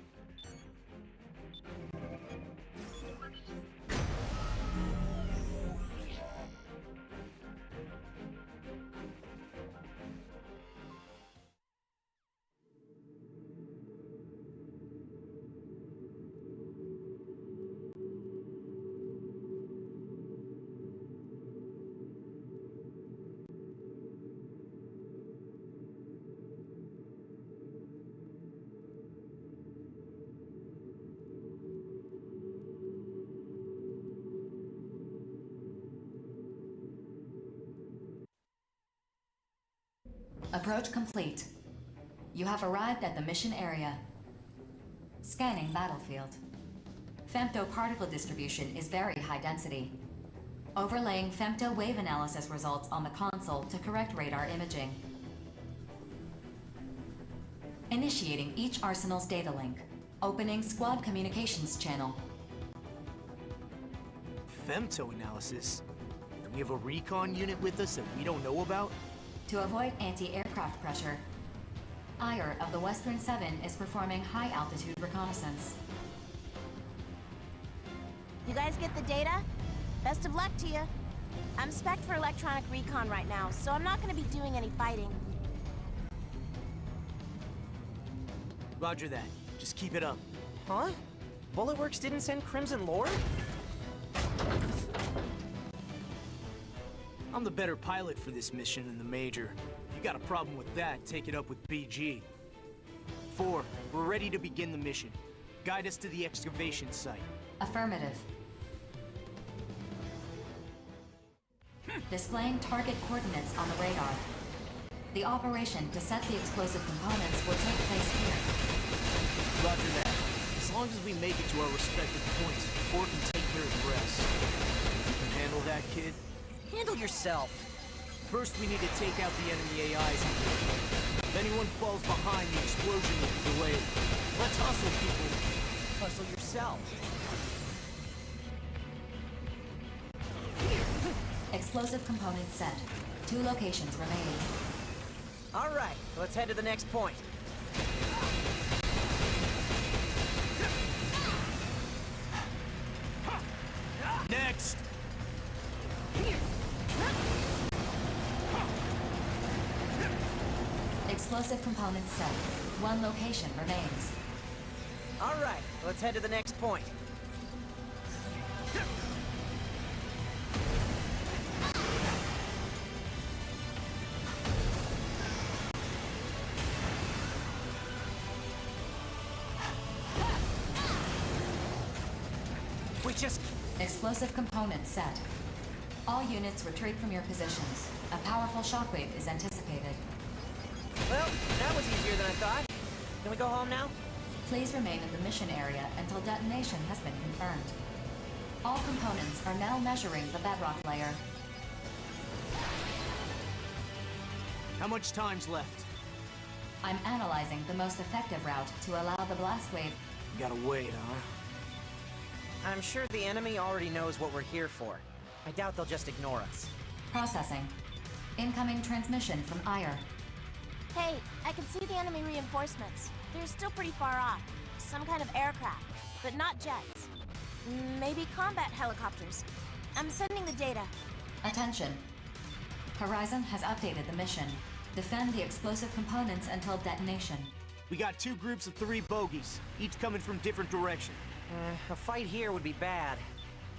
Approach complete. You have arrived at the mission area. Scanning battlefield. Femto particle distribution is very high density. Overlaying femto wave analysis results on the console to correct radar imaging. Initiating each arsenal's data link. Opening squad communications channel. Femto analysis? Do we have a recon unit with us that we don't know about? To avoid anti-aircraft pressure, Ire of the Western 7 is performing high-altitude reconnaissance. You guys get the data? Best of luck to you. I'm spec'd for electronic recon right now, so I'm not going to be doing any fighting. Roger that. Just keep it up. Huh? Bullet Works didn't send Crimson Lord? I'm the better pilot for this mission than the Major. If you got a problem with that, take it up with BG. 4, we're ready to begin the mission. Guide us to the excavation site. Affirmative. Displaying target coordinates on the radar. The operation to set the explosive components will take place here. Roger that. As long as we make it to our respective points, 4 can take care of the rest. You can handle that, kid? Handle yourself. First, we need to take out the enemy AIs. If anyone falls behind, the explosion will be delayed. Let's hustle, people. Hustle yourself. Explosive components set. 2 locations remain. All right, let's head to the next point. Next! Explosive components set. 1 location remains. All right, let's head to the next point. We just... Explosive components set. All units retreat from your positions. A powerful shockwave is anticipated. Well, that was easier than I thought. Can we go home now? Please remain in the mission area until detonation has been confirmed. All components are now measuring the bedrock layer. How much time's left? I'm analyzing the most effective route to allow the blast wave. You gotta wait, huh? I'm sure the enemy already knows what we're here for. I doubt they'll just ignore us. Processing. Incoming transmission from Ire. Hey, I can see the enemy reinforcements. They're still pretty far off. Some kind of aircraft, but not jets. Maybe combat helicopters. I'm sending the data. Attention. Horizon has updated the mission. Defend the explosive components until detonation. We got 2 groups of 3 bogies, each coming from different directions. A fight here would be bad.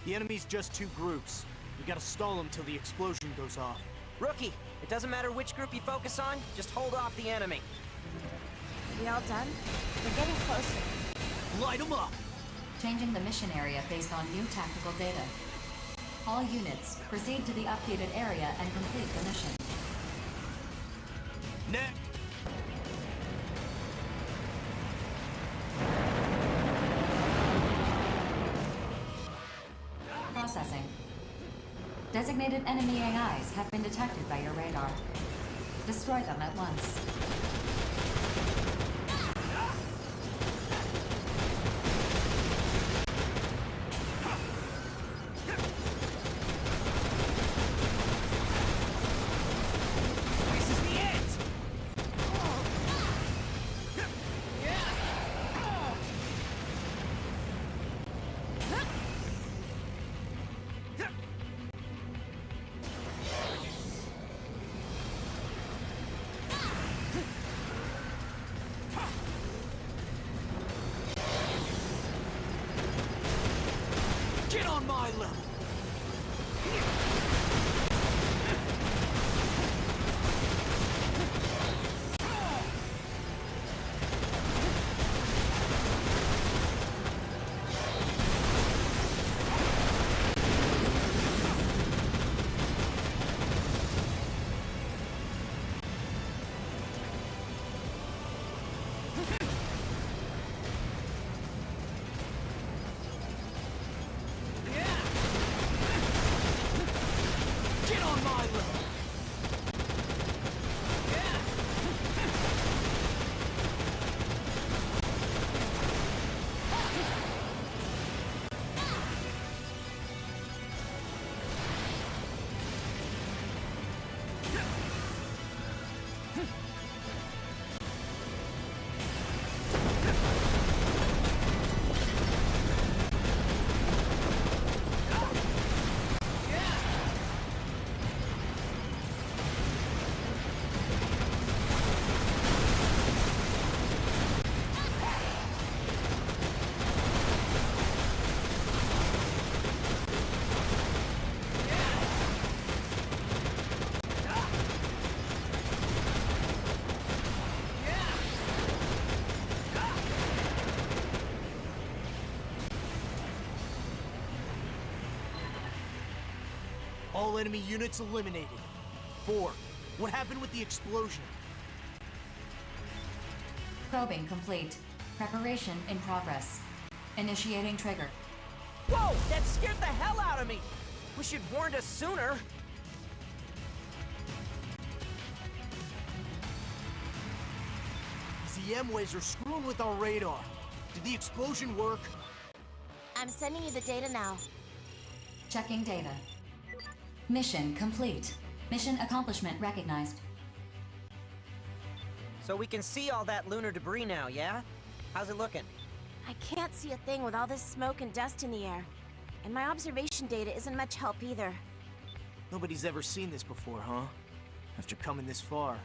The enemy's just 2 groups. We gotta stall them till the explosion goes off. Rookie, it doesn't matter which group you focus on, just hold off the enemy. We all done? We're getting closer. Light them up! Changing the mission area based on new tactical data. All units, proceed to the updated area and complete the mission. Net! Processing. Designated enemy AIs have been detected by your radar. Destroy them at once. Get on my level! All enemy units eliminated. 4. What happened with the explosion? Probing complete. Preparation in progress. Initiating trigger. Whoa! That scared the hell out of me! Wish you'd warned us sooner! These EM-waves are screwing with our radar. Did the explosion work? I'm sending you the data now. Checking data. Mission complete. Mission accomplishment recognized. So we can see all that lunar debris now, yeah? How's it looking? I can't see a thing with all this smoke and dust in the air. And my observation data isn't much help either. Nobody's ever seen this before, huh? After coming this far,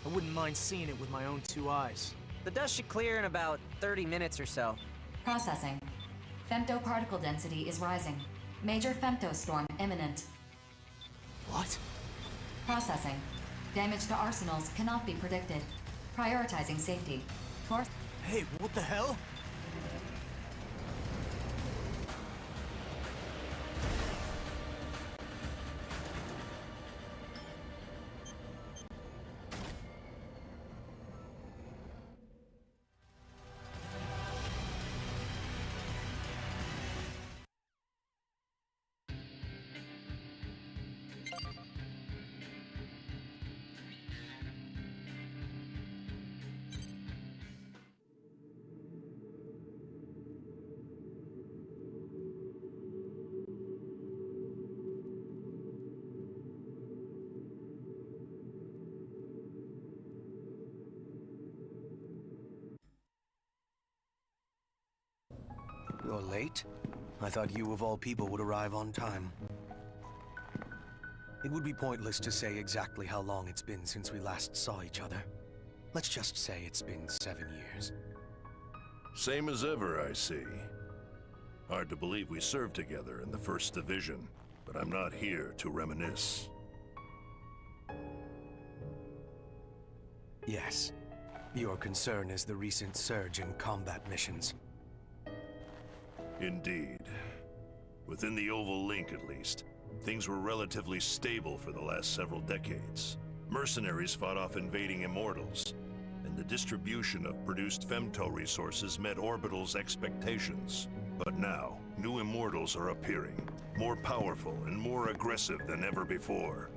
I wouldn't mind seeing it with my own 2 eyes. The dust should clear in about 30 minutes or so. Processing. Femto particle density is rising. Major femtostorm imminent. What? Processing. Damage to arsenals cannot be predicted. Prioritizing safety. Hey, what the hell? late? I thought you of all people would arrive on time. It would be pointless to say exactly how long it's been since we last saw each other. Let's just say it's been 7 years. Same as ever, I see. Hard to believe we served together in the 1st Division, but I'm not here to reminisce. Yes. Your concern is the recent surge in combat missions. Indeed. Within the Oval Link, at least, things were relatively stable for the last several decades. Mercenaries fought off invading Immortals, and the distribution of produced femto resources met Orbital's expectations. But now, new Immortals are appearing, more powerful and more aggressive than ever before.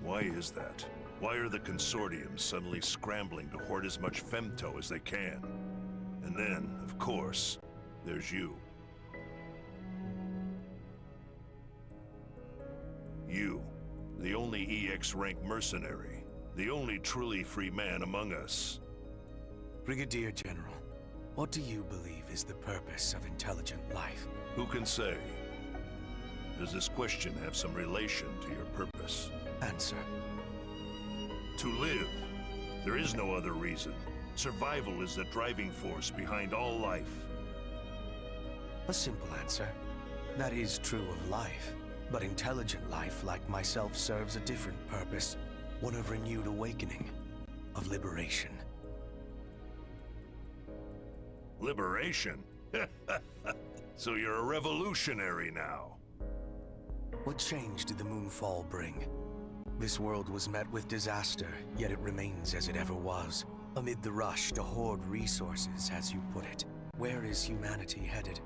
Why is that? Why are the Consortium suddenly scrambling to hoard as much femto as they can? And then, of course, there's you. You, the only EX rank mercenary, the only truly free man among us. Brigadier General, what do you believe is the purpose of intelligent life? Who can say? Does this question have some relation to your purpose? Answer. To live. There is no other reason. Survival is the driving force behind all life. A simple answer. That is true of life. But intelligent life, like myself, serves a different purpose. One of renewed awakening. Of liberation. Liberation? So you're a revolutionary now. What change did the Moonfall bring? This world was met with disaster, yet it remains as it ever was. Amid the rush to hoard resources, as you put it. Where is humanity headed?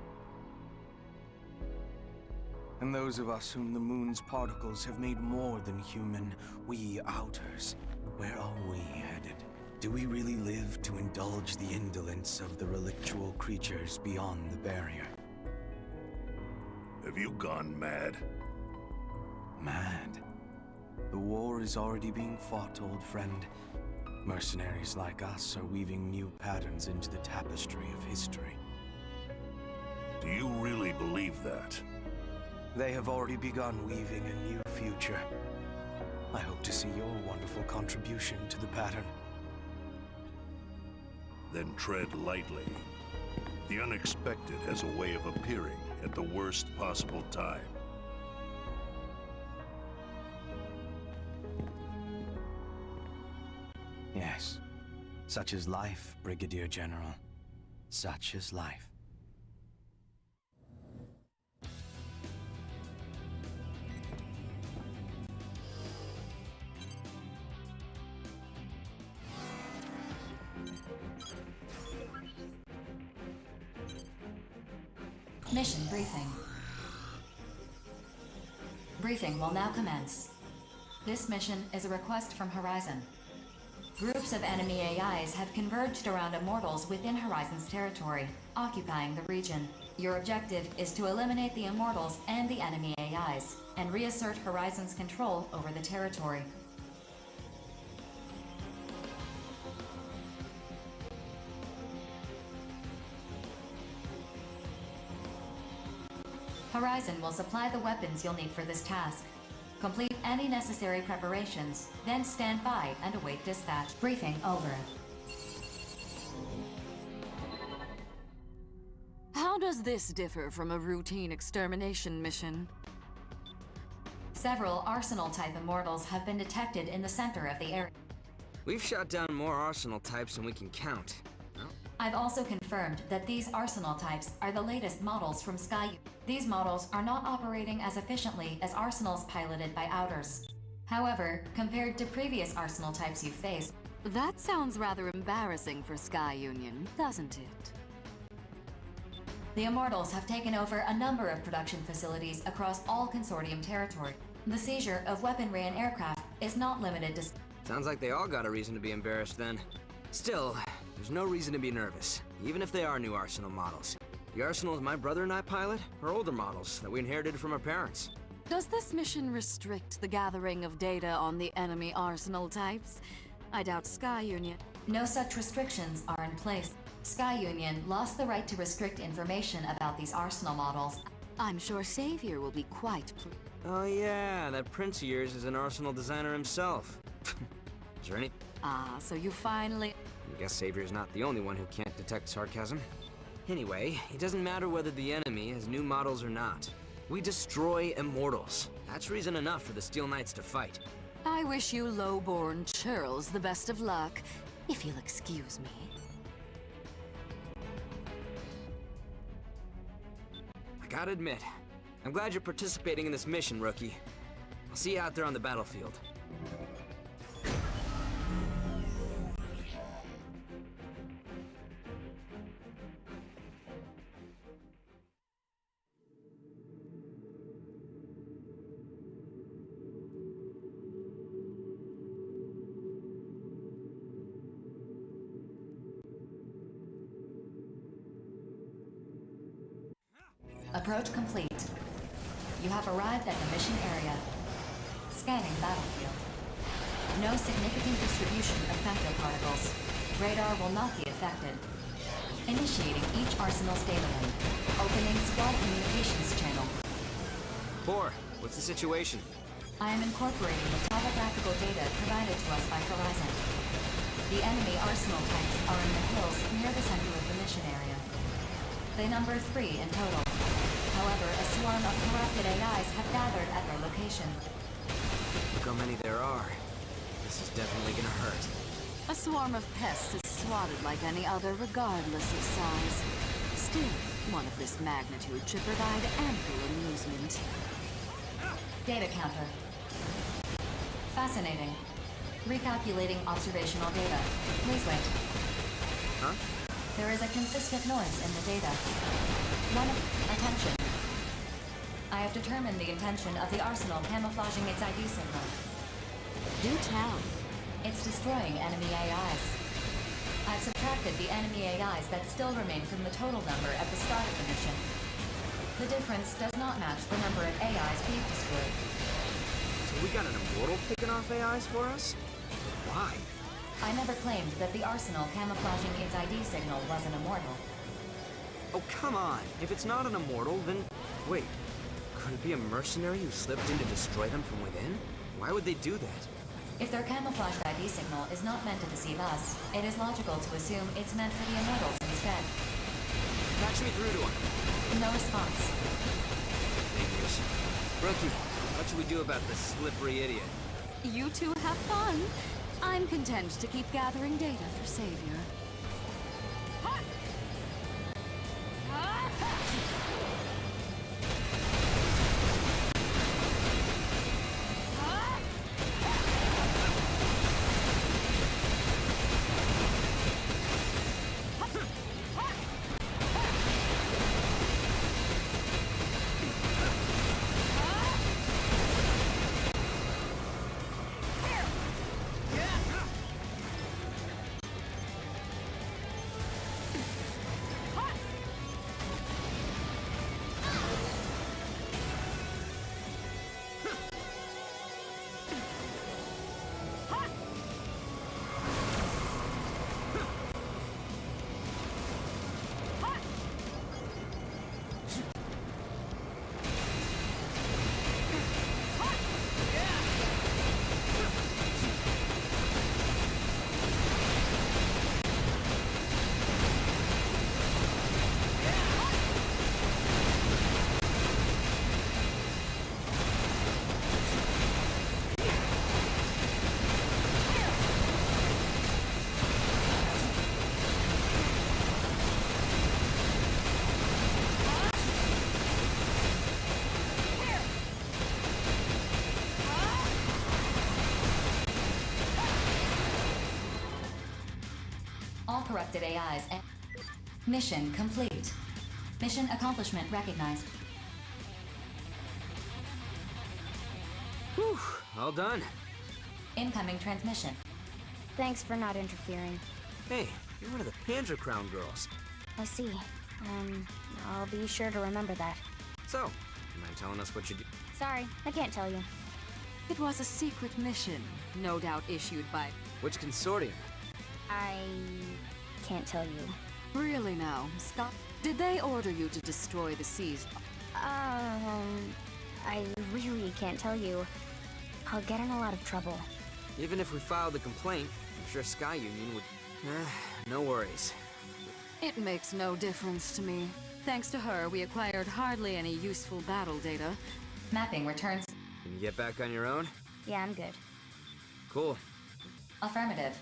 And those of us whom the moon's particles have made more than human, we outers, where are we headed? Do we really live to indulge the indolence of the relictual creatures beyond the barrier? Have you gone mad? Mad? The war is already being fought, old friend. Mercenaries like us are weaving new patterns into the tapestry of history. Do you really believe that? They have already begun weaving a new future. I hope to see your wonderful contribution to the pattern. Then tread lightly. The unexpected has a way of appearing at the worst possible time. Yes. Such is life, Brigadier General. Such is life. Mission briefing. Briefing will now commence. This mission is a request from Horizon. Groups of enemy AIs have converged around Immortals within Horizon's territory, occupying the region. Your objective is to eliminate the Immortals and the enemy AIs, and reassert Horizon's control over the territory. Horizon will supply the weapons you'll need for this task. Complete any necessary preparations, then stand by and await dispatch. Briefing over. How does this differ from a routine extermination mission? Several Arsenal-type Immortals have been detected in the center of the area. We've shot down more Arsenal types than we can count. I've also confirmed that these Arsenal types are the latest models from Sky. These models are not operating as efficiently as Arsenals piloted by Outers. However, compared to previous Arsenal types you've faced... That sounds rather embarrassing for Sky Union, doesn't it? The Immortals have taken over a number of production facilities across all Consortium territory. The seizure of weaponry and aircraft is not limited to... Sounds like they all got a reason to be embarrassed then. Still, there's no reason to be nervous, even if they are new Arsenal models. The Arsenals my brother and I pilot are older models that we inherited from our parents. Does this mission restrict the gathering of data on the enemy Arsenal types? I doubt Sky Union... No such restrictions are in place. Sky Union lost the right to restrict information about these arsenal models. I'm sure Savior will be quite Oh yeah, that prince of yours is an arsenal designer himself. Is there any... Ah, so you finally... I guess Savior's not the only one who can't detect sarcasm. Anyway, it doesn't matter whether the enemy has new models or not. We destroy immortals. That's reason enough for the Steel Knights to fight. I wish you low-born churls the best of luck, if you'll excuse me. I gotta admit, I'm glad you're participating in this mission, Rookie. I'll see you out there on the battlefield. Approach complete. You have arrived at the mission area. Scanning battlefield. No significant distribution of femtoparticles. Radar will not be affected. Initiating each arsenal's data link. Opening squad communications channel. 4, what's the situation? I am incorporating the topographical data provided to us by Horizon. The enemy arsenal tanks are in the hills near the center of the mission area. They number 3 in total. However, a swarm of corrupted AIs have gathered at their location. Look how many there are. This is definitely gonna hurt. A swarm of pests is swatted like any other, regardless of size. Still, one of this magnitude should provide ample amusement. Data counter. Fascinating. Recalculating observational data. Please wait. Huh? There is a consistent noise in the data. Attention. I have determined the intention of the arsenal camouflaging its ID signal. Do tell. It's destroying enemy AIs. I've subtracted the enemy AIs that still remain from the total number at the start of the mission. The difference does not match the number of AIs we've destroyed. So we got an immortal picking off AIs for us? Why? I never claimed that the arsenal camouflaging its ID signal was an immortal. Oh, come on. If it's not an immortal, then... Wait. Could it be a mercenary who slipped in to destroy them from within? Why would they do that? If their camouflaged ID signal is not meant to deceive us, it is logical to assume it's meant for the immortals instead. Patch me through to him. No response. Figures. Rookie, what should we do about this slippery idiot? You two have fun. I'm content to keep gathering data for Savior. All corrupted AIs and... Mission complete. Mission accomplishment recognized. Whew, all done. Incoming transmission. Thanks for not interfering. Hey, you're one of the Panzer Crown girls. I see. I'll be sure to remember that. So, you mind telling us what you do? Sorry, I can't tell you. It was a secret mission, no doubt issued by... Which consortium? I can't tell you. Really now, Scott? Did they order you to destroy the seas? I really can't tell you. I'll get in a lot of trouble. Even if we filed a complaint, I'm sure Sky Union would... no worries. It makes no difference to me. Thanks to her, we acquired hardly any useful battle data. Mapping returns. Can you get back on your own? Yeah, I'm good. Cool. Affirmative.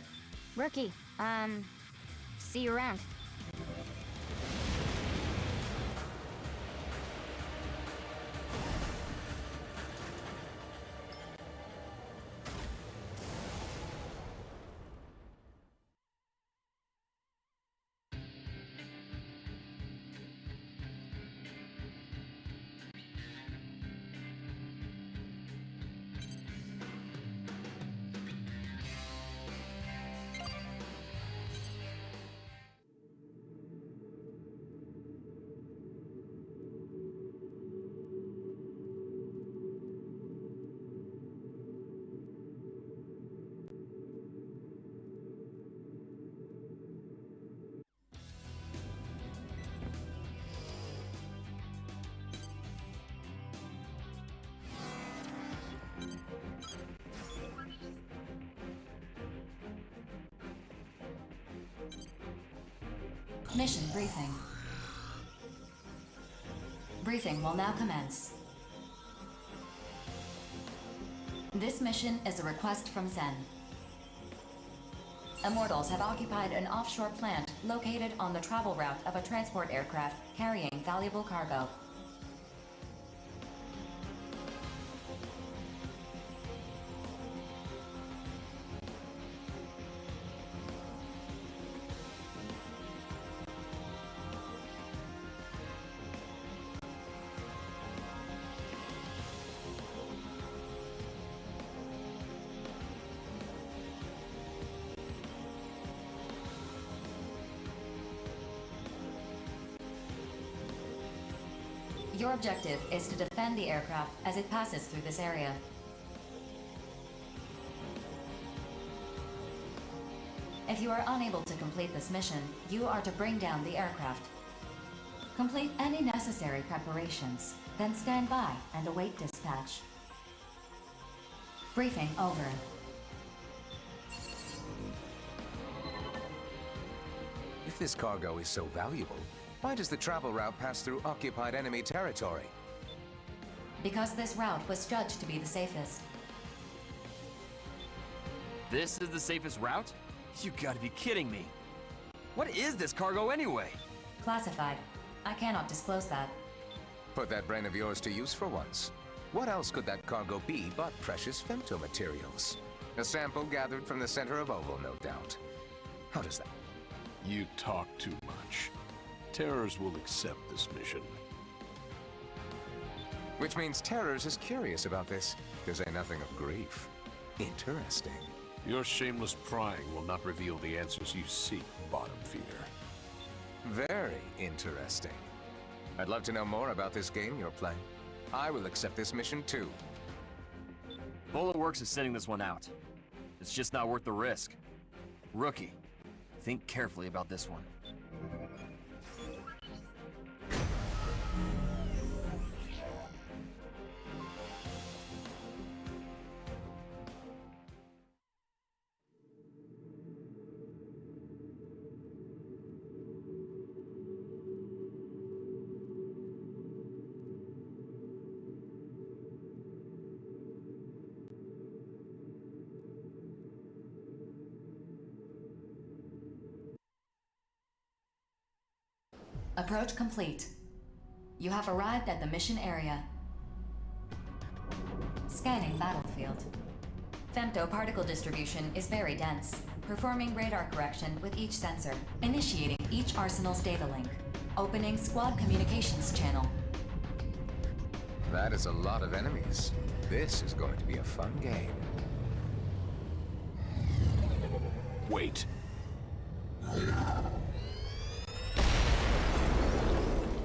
Rookie, see you around. Mission briefing. Briefing will now commence. This mission is a request from Zen. Immortals have occupied an offshore plant located on the travel route of a transport aircraft carrying valuable cargo. Your objective is to defend the aircraft as it passes through this area. If you are unable to complete this mission, you are to bring down the aircraft. Complete any necessary preparations, then stand by and await dispatch. Briefing over. If this cargo is so valuable, why does the travel route pass through occupied enemy territory? Because this route was judged to be the safest. This is the safest route? You gotta be kidding me. What is this cargo anyway? Classified. I cannot disclose that. Put that brain of yours to use for once. What else could that cargo be but precious femto materials? A sample gathered from the center of Oval, no doubt. How does that? You talk too much. Terrors will accept this mission. Which means Terrors is curious about this, to say nothing of grief. Interesting. Your shameless prying will not reveal the answers you seek, bottom feeder. Very interesting. I'd love to know more about this game you're playing. I will accept this mission too. Works is sending this one out. It's just not worth the risk. Rookie, think carefully about this one. Approach complete. You have arrived at the mission area. Scanning battlefield. Femto particle distribution is very dense, performing radar correction with each sensor, initiating each arsenal's data link, opening squad communications channel. That is a lot of enemies. This is going to be a fun game. Wait.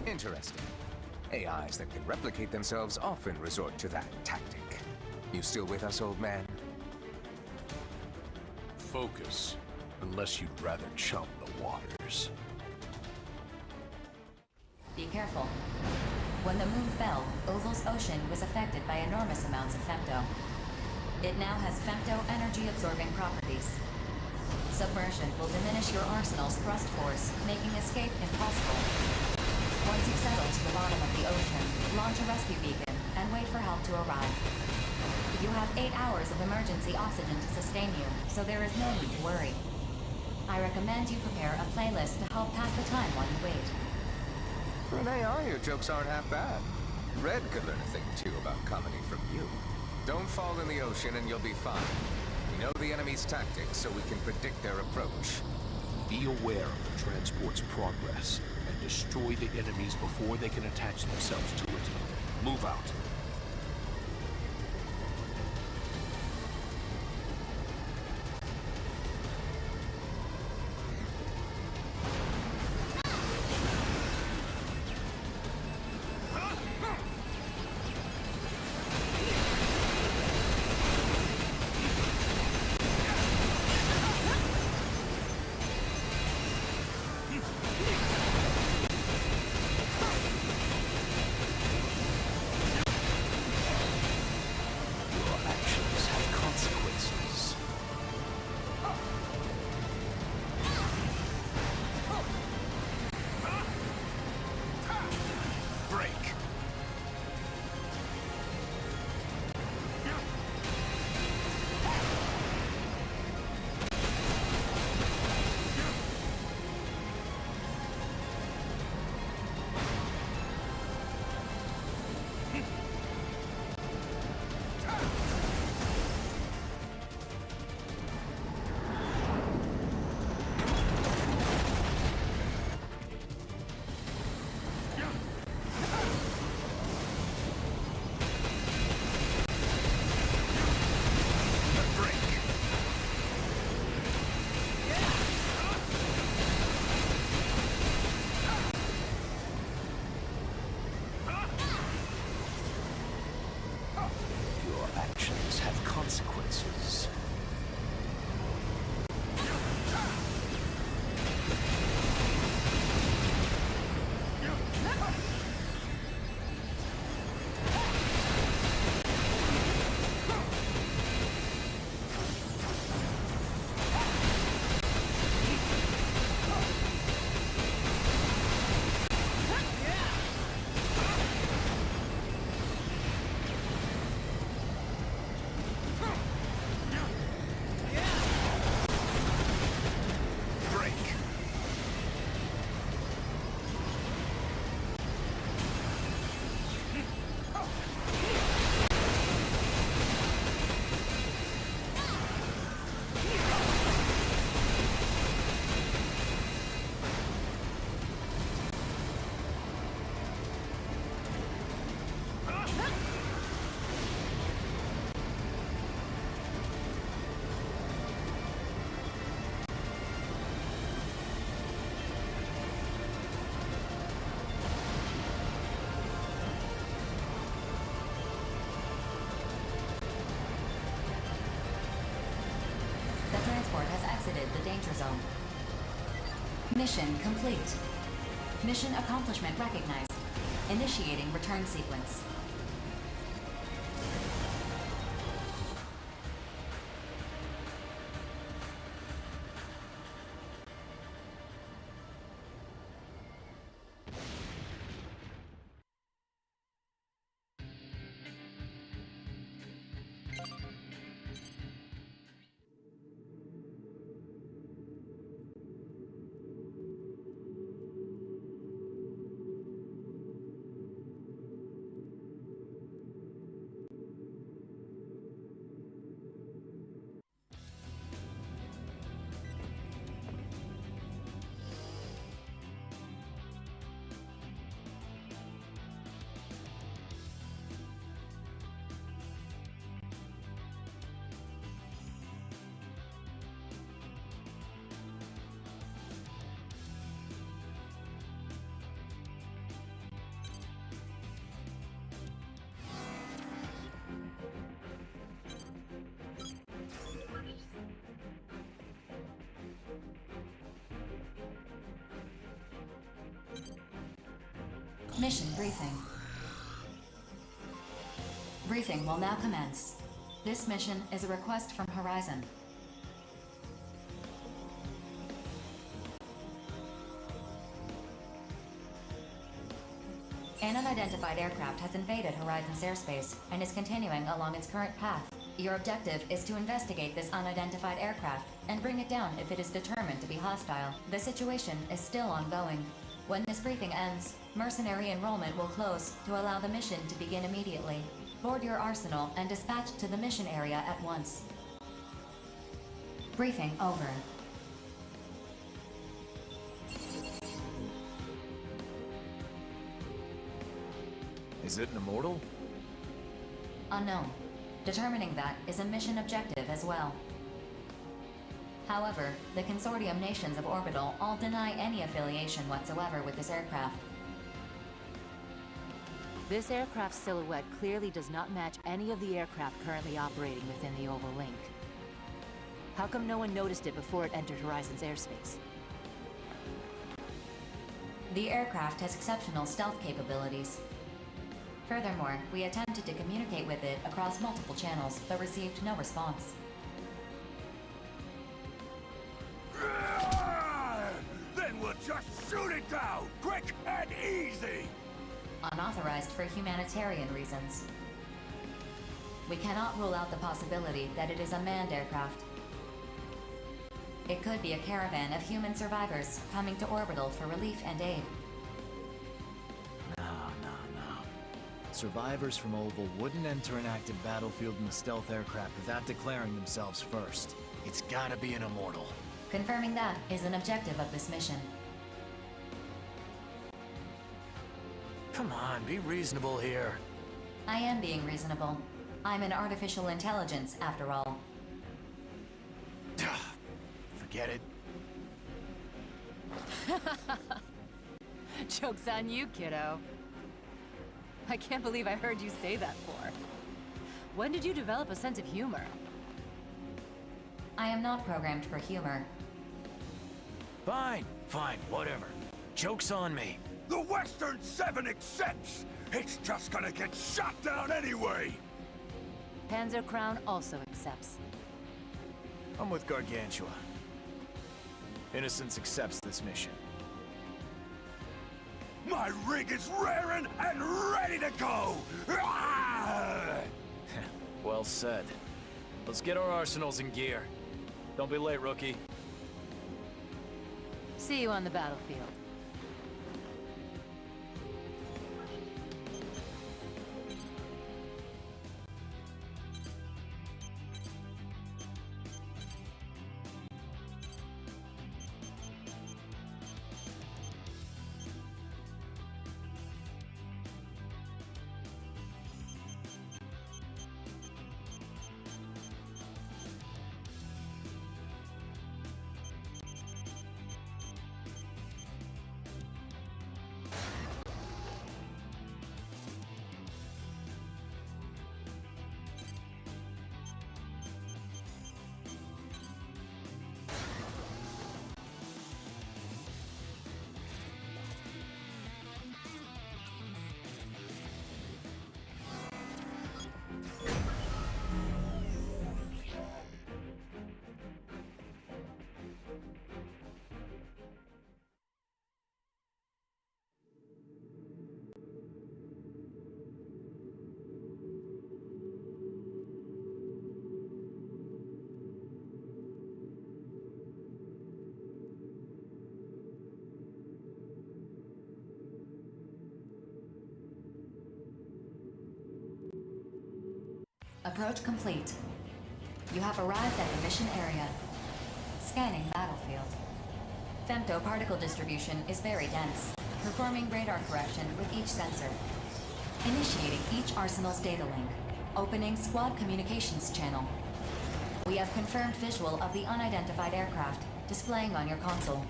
Interesting. AIs that can replicate themselves often resort to that tactic. You still with us, old man? Focus, unless you'd rather chump the waters. Be careful. When the moon fell, Oval's ocean was affected by enormous amounts of femto. It now has femto energy-absorbing properties. Submersion will diminish your arsenal's thrust force, making escape impossible. Once you settle to the bottom of the ocean, launch a rescue beacon and wait for help to arrive. You have 8 hours of emergency oxygen to sustain you, so there is no need to worry. I recommend you prepare a playlist to help pass the time while you wait. For an AI, your jokes aren't half bad. Red could learn a thing or two about comedy from you. Don't fall in the ocean and you'll be fine. We know the enemy's tactics, so we can predict their approach. Be aware of the transport's progress, and destroy the enemies before they can attach themselves to it. Move out. Consequences. Has exited the danger zone. Mission complete. Mission accomplishment recognized. Initiating return sequence. Mission briefing. Briefing will now commence. This mission is a request from Horizon. An unidentified aircraft has invaded Horizon's airspace and is continuing along its current path. Your objective is to investigate this unidentified aircraft and bring it down if it is determined to be hostile. The situation is still ongoing. When this briefing ends, mercenary enrollment will close to allow the mission to begin immediately. Board your arsenal and dispatch to the mission area at once. Briefing over. Is it an immortal? Unknown. Determining that is a mission objective as well. However, the consortium nations of Orbital all deny any affiliation whatsoever with this aircraft. This aircraft silhouette clearly does not match any of the aircraft currently operating within the Oval Link. How come no one noticed it before it entered Horizon's airspace? The aircraft has exceptional stealth capabilities. Furthermore, we attempted to communicate with it across multiple channels, but received no response. Then we'll just shoot it down, quick and easy! Unauthorized for humanitarian reasons. We cannot rule out the possibility that it is a manned aircraft. It could be a caravan of human survivors coming to Orbital for relief and aid. No. Survivors from Oval wouldn't enter an active battlefield in a stealth aircraft without declaring themselves first. It's gotta be an immortal. Confirming that is an objective of this mission. Come on, be reasonable here. I am being reasonable. I'm an artificial intelligence, after all. Forget it. Joke's on you, kiddo. I can't believe I heard you say that for. When did you develop a sense of humor? I am not programmed for humor. Fine, whatever. Joke's on me. The Western 7 accepts! It's just gonna get shot down anyway! Panzer Crown also accepts. I'm with Gargantua. Innocence accepts this mission. My rig is raring and ready to go! Well said. Let's get our arsenals in gear. Don't be late, rookie. See you on the battlefield. Approach complete. You have arrived at the mission area. Scanning battlefield. Femto particle distribution is very dense, performing radar correction with each sensor. Initiating each arsenal's data link. Opening squad communications channel. We have confirmed visual of the unidentified aircraft, displaying on your console.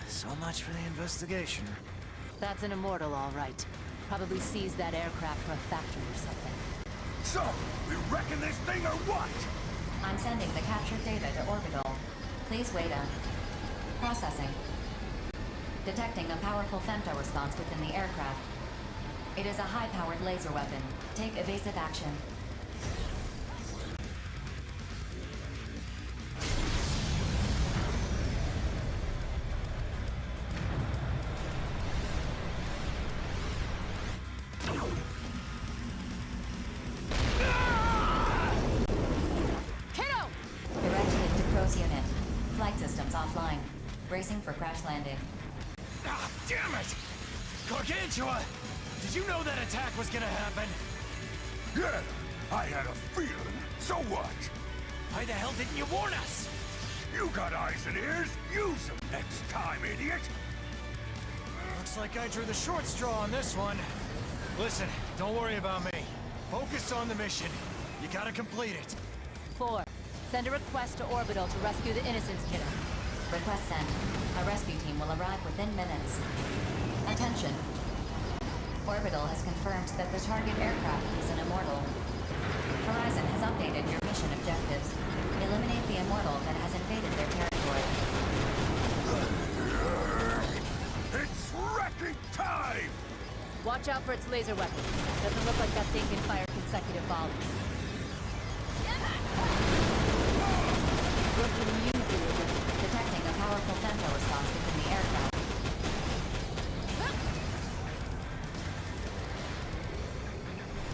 So much for the investigation. That's an immortal, all right. Probably seized that aircraft for a factory or something. So, we wrecking this thing or what? I'm sending the captured data to orbital. Please wait on. Processing. Detecting a powerful femto response within the aircraft. It is a high-powered laser weapon. Take evasive action. Kiddo! Directed to Crow's unit. Flight systems offline. Bracing for crash landing. Ah, damn it! Gargantua! Did you know that attack was gonna happen? Yeah, I had a feeling. So what? Why the hell didn't you warn us? You got eyes and ears. Use them next time, idiot. Looks like I drew the short straw on this one. Listen, don't worry about me. Focus on the mission. You gotta complete it. 4. Send a request to Orbital to rescue the Innocence Kiddo. Request sent. A rescue team will arrive within minutes. Attention. Orbital has confirmed that the target aircraft is an immortal. Horizon has updated your mission objectives. Eliminate the immortal that has invaded their territory. It's wrecking time! Watch out for its laser weapon. Doesn't look like that thing can fire consecutive volleys. Rookie immunity agent. Detecting a powerful femto response within the aircraft.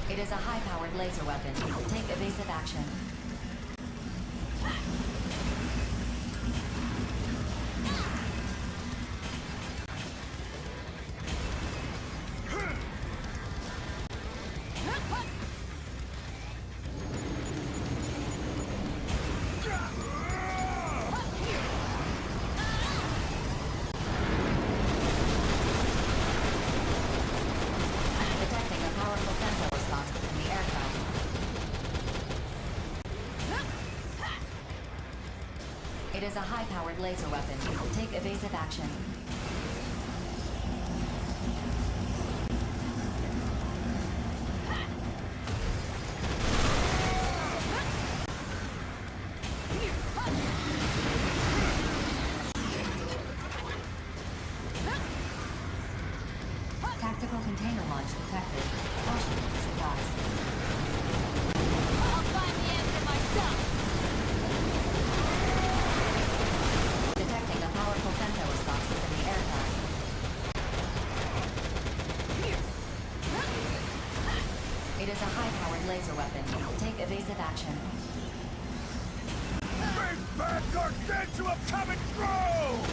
It is a high-powered laser weapon. Take evasive action. Detecting a powerful femto response within the aircraft. It is a high-powered laser weapon. Take evasive action. Tactical container launch detected. Caution, supplies. I'll find the answer myself! Detecting a powerful femto response within the aircraft. It is a high-powered laser weapon. Take evasive action. Big bad Gargantua coming through!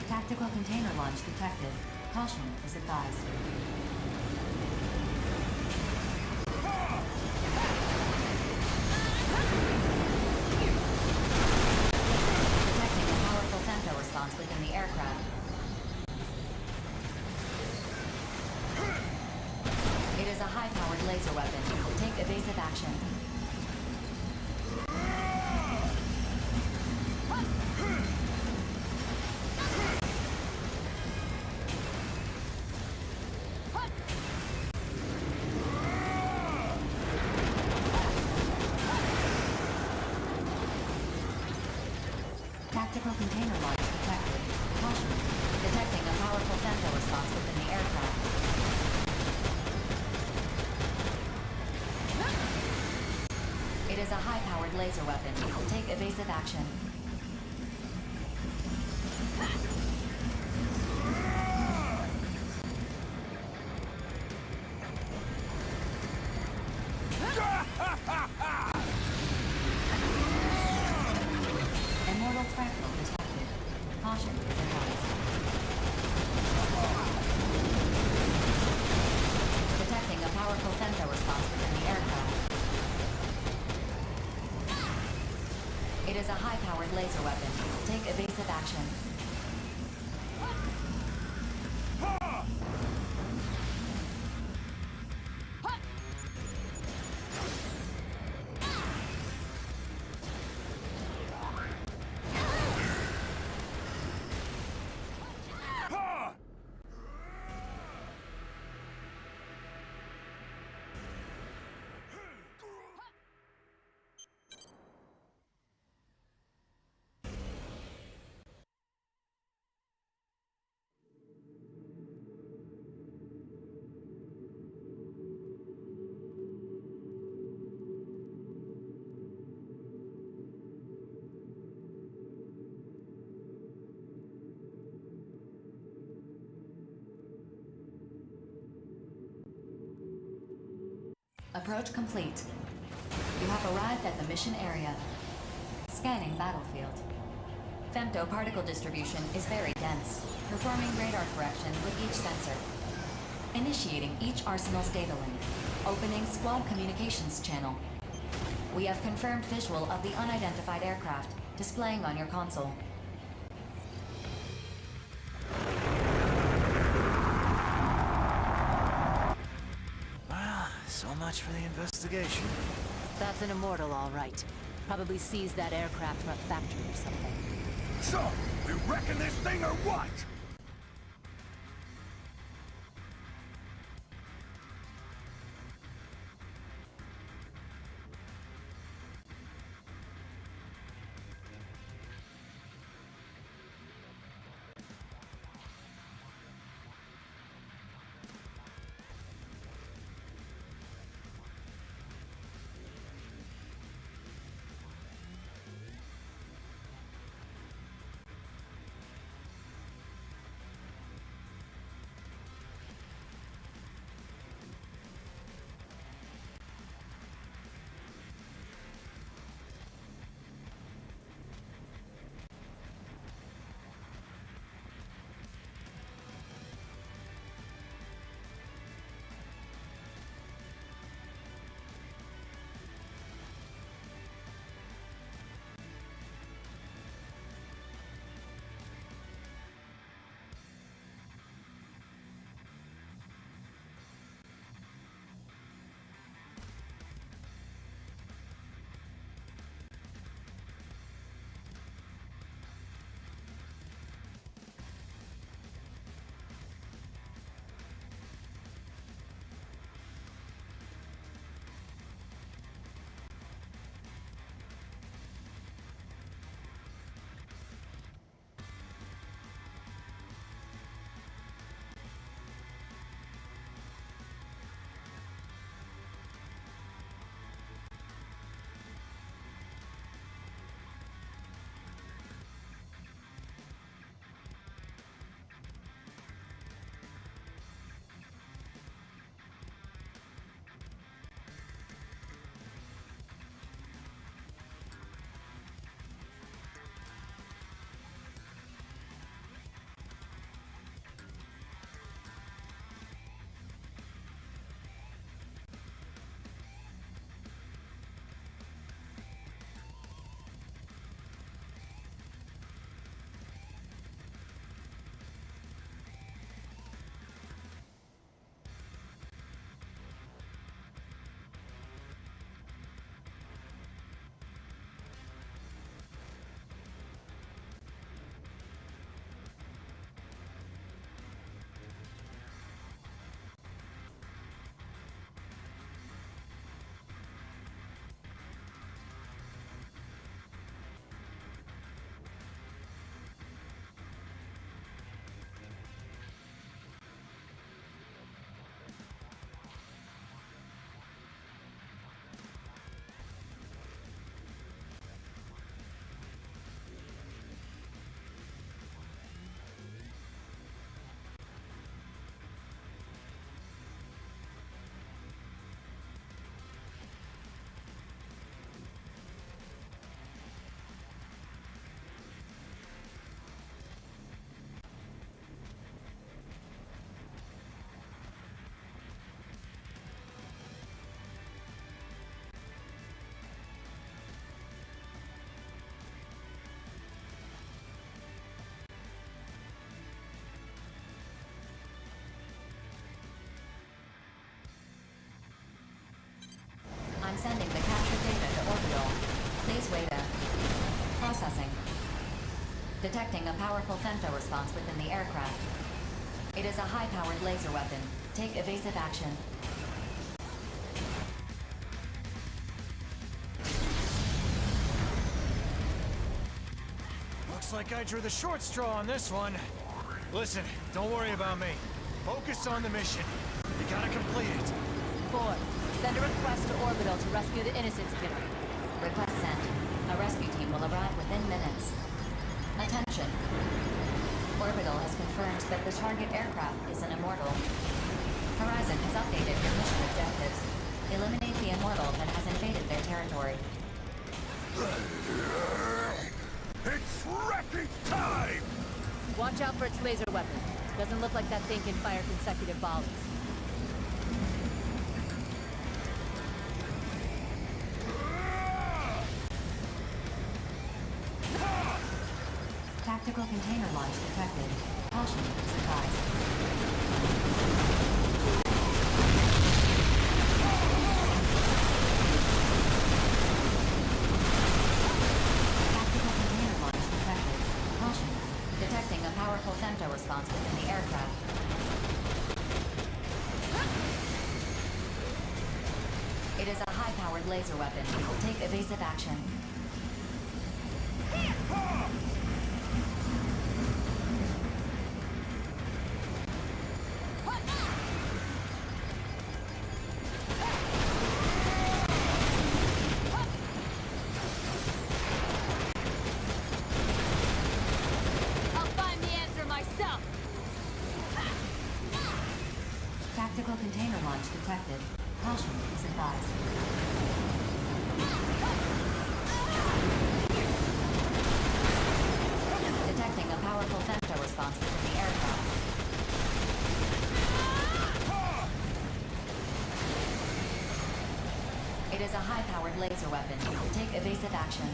Tactical container launch detected. Caution is advised. Detecting a powerful femto response within the aircraft. It is a high-powered laser weapon. Take evasive action. Tactical container launch detected. Caution. Detecting a powerful femto response within the aircraft. It is a high-powered laser weapon. Take evasive action. Immortal fractal detected. Caution is advised. Detecting a powerful femto response within the aircraft. It is a high-powered laser weapon. Take evasive action. Approach complete. You have arrived at the mission area. Scanning battlefield. Femto particle distribution is very dense, performing radar correction with each sensor. Initiating each arsenal's data link. Opening squad communications channel. We have confirmed visual of the unidentified aircraft, displaying on your console. Well, so much for the investigation. That's an immortal, all right. Probably seized that aircraft from a factory or something. So, we wrecking this thing or what? I'm sending the captured data to orbital. Please wait a... Processing. Detecting a powerful femto response within the aircraft. It is a high-powered laser weapon. Take evasive action. Looks like I drew the short straw on this one. Listen, don't worry about me. Focus on the mission. You gotta complete it. 4. Send a request to Orbital to rescue the Innocence Killer. Request sent. A rescue team will arrive within minutes. Attention. Orbital has confirmed that the target aircraft is an immortal. Horizon has updated your mission objectives. Eliminate the immortal that has invaded their territory. It's wrecking time! Watch out for its laser weapon. Doesn't look like that thing can fire consecutive volleys. Tactical container launch detected. Caution, supplies. Tactical container launch detected. Caution, detecting a powerful femto response within the aircraft. It is a high-powered laser weapon. Take evasive action. Tactical container launch detected. Caution is advised. Detecting a powerful femto response within the aircraft. It is a high-powered laser weapon. Take evasive action.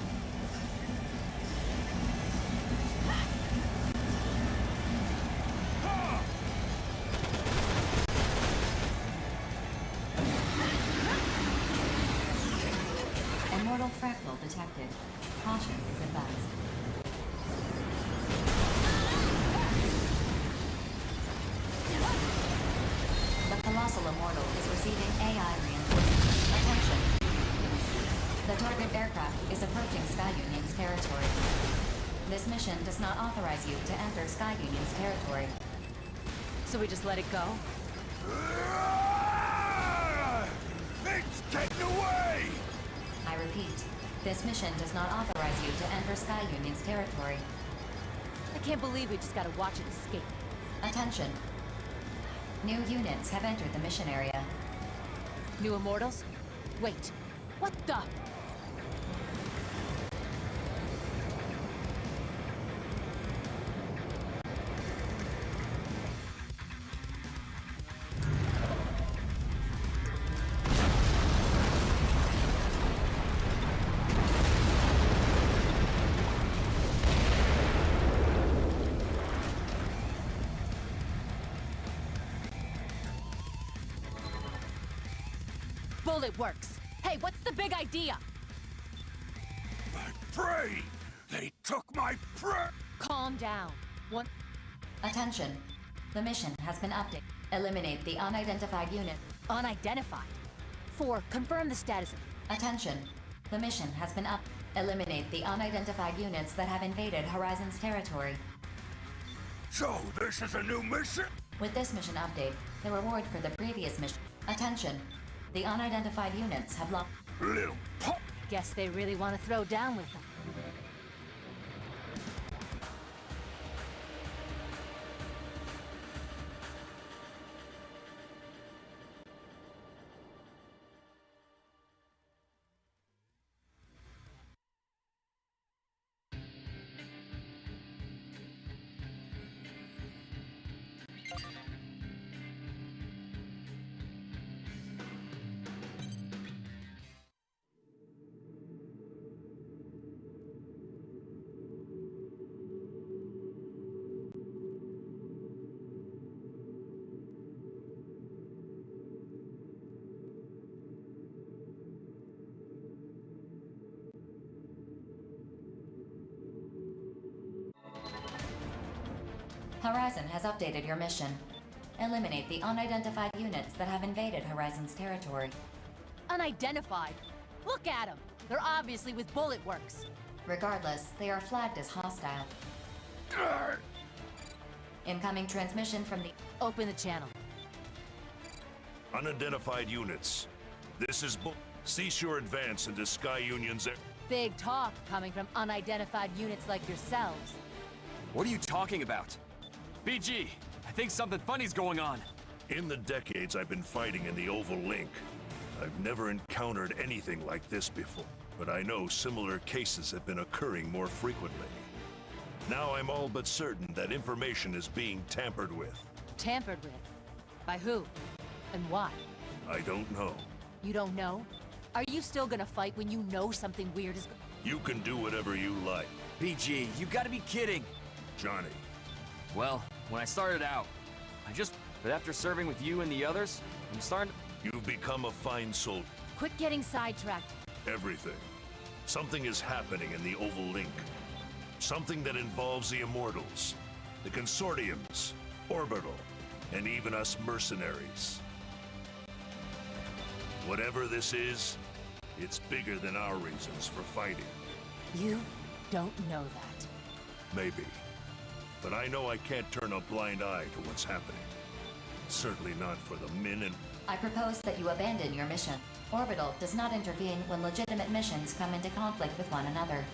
Immortal fractal detected. Caution is advised. The colossal immortal is receiving AI reinforcement. Attention! The target aircraft is approaching Sky Union's territory. This mission does not authorize you to enter Sky Union's territory. So we just let it go? Things getting away! I repeat, this mission does not authorize you to enter Sky Union's territory. I can't believe we just gotta watch it escape. Attention! New units have entered the mission area. New immortals? Wait, what the? Bullet works. Hey, what's the big idea? My prey! They took my prey! Calm down. What? Attention! The mission has been updated. Eliminate the unidentified unit. Unidentified? 4, confirm the status. Attention! The mission has been up. Eliminate the unidentified units that have invaded Horizon's territory. So, this is a new mission? With this mission update, the reward for the previous mission. Attention! The unidentified units have lost. Little pop! Guess they really want to throw down with them. Horizon has updated your mission. Eliminate the unidentified units that have invaded Horizon's territory. Unidentified? Look at them! They're obviously with bullet works. Regardless, they are flagged as hostile. Incoming transmission from the... Open the channel. Unidentified units. This is cease your advance into Sky Union's air. Big talk coming from unidentified units like yourselves. What are you talking about? BG, I think something funny's going on. In the decades I've been fighting in the Oval Link, I've never encountered anything like this before, but I know similar cases have been occurring more frequently. Now I'm all but certain that information is being tampered with. Tampered with? By who? And why? I don't know. You don't know? Are you still gonna fight when you know something weird is You can do whatever you like. BG, you gotta be kidding! Johnny. Well, when I started out, but after serving with you and the others, I'm starting to... You've become a fine soldier. Quit getting sidetracked. Everything. Something is happening in the Oval Link. Something that involves the Immortals, the Consortiums, Orbital, and even us mercenaries. Whatever this is, it's bigger than our reasons for fighting. You don't know that. Maybe. But I know I can't turn a blind eye to what's happening. Certainly not for the Min and... I propose that you abandon your mission. Orbital does not intervene when legitimate missions come into conflict with one another.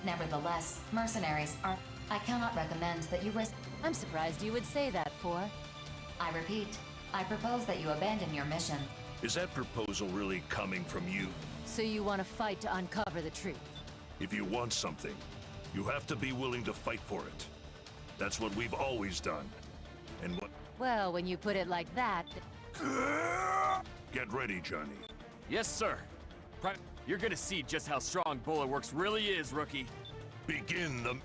Nevertheless, mercenaries are... I cannot recommend that you risk... I'm surprised you would say that, For. I repeat, I propose that you abandon your mission. Is that proposal really coming from you? So you want to fight to uncover the truth? If you want something, you have to be willing to fight for it. That's what we've always done. And what... Well, when you put it like that... Get ready, Johnny. Yes, sir. You're gonna see just how strong Bulletworks really is, rookie. Begin the...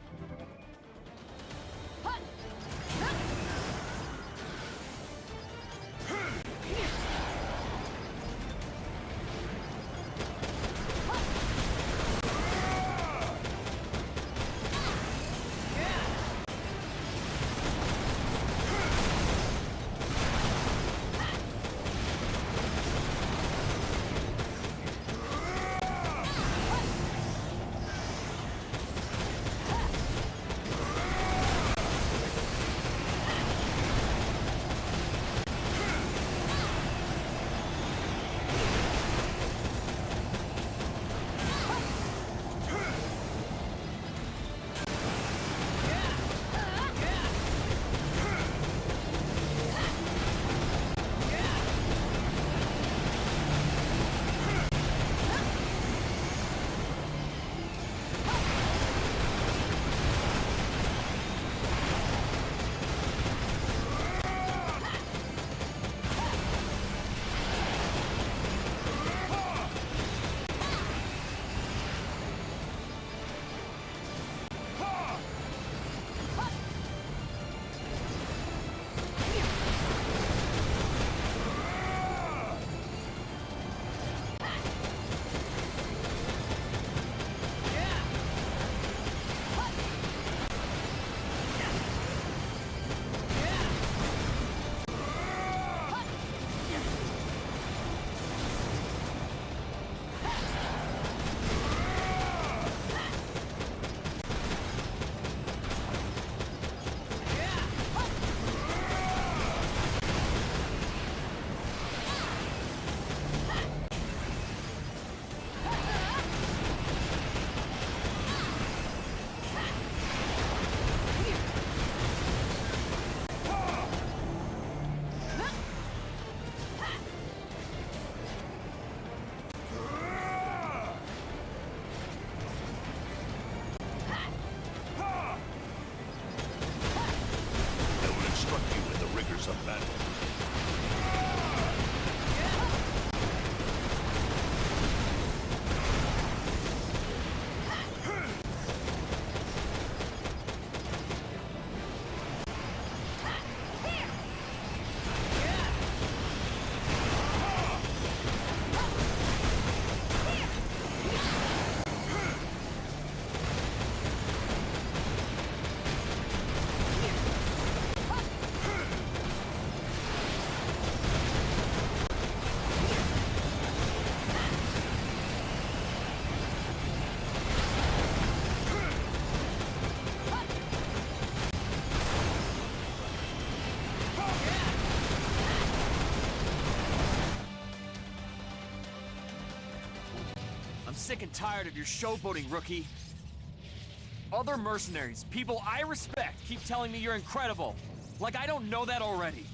Sick and tired of your showboating, rookie. Other mercenaries, people I respect, keep telling me you're incredible. Like I don't know that already.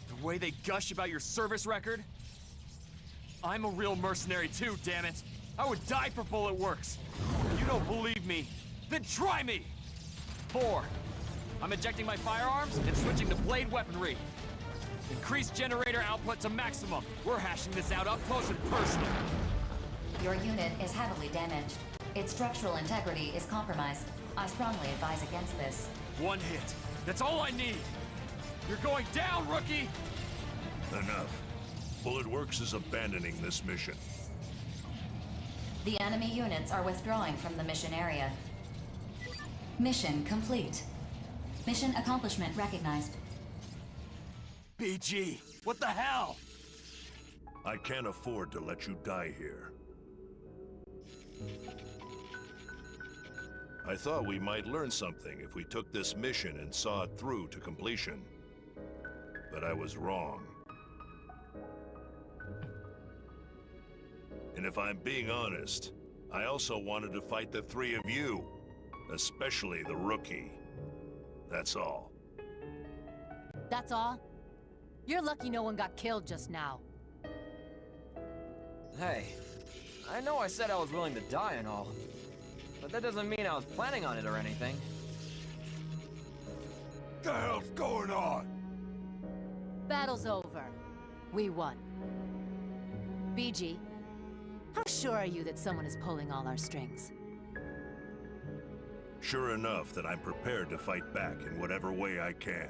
The way they gush about your service record, I'm a real mercenary too, damn it! I would die for Bullet Works! You don't believe me? Then try me! 4. I'm ejecting my firearms and switching to blade weaponry. Increase generator output to maximum. We're hashing this out up close and personal. Your unit is heavily damaged. Its structural integrity is compromised. I strongly advise against this. 1 hit. That's all I need! You're going down, rookie! Enough. Bullet Works is abandoning this mission. The enemy units are withdrawing from the mission area. Mission complete. Mission accomplishment recognized. BG, what the hell? I can't afford to let you die here. I thought we might learn something if we took this mission and saw it through to completion. But I was wrong. And if I'm being honest, I also wanted to fight the 3 of you, especially the rookie. That's all. That's all? You're lucky no one got killed just now. Hey, I know I said I was willing to die and all, but that doesn't mean I was planning on it or anything. What the hell's going on? Battle's over. We won. BG, how sure are you that someone is pulling all our strings? Sure enough that I'm prepared to fight back in whatever way I can.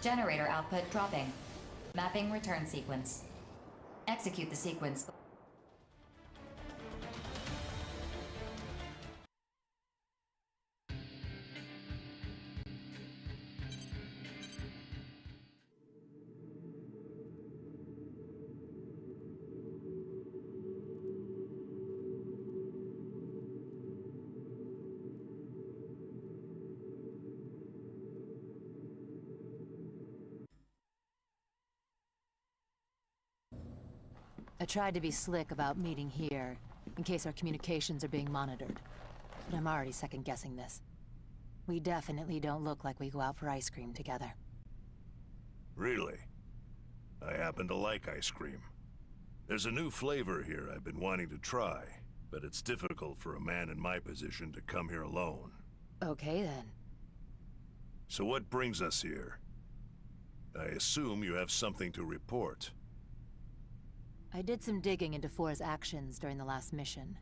Generator output dropping. Mapping return sequence. Execute the sequence. I tried to be slick about meeting here, in case our communications are being monitored. But I'm already second-guessing this. We definitely don't look like we go out for ice cream together. Really? I happen to like ice cream. There's a new flavor here I've been wanting to try, but it's difficult for a man in my position to come here alone. Okay, then. So what brings us here? I assume you have something to report. I did some digging into Four's actions during the last mission.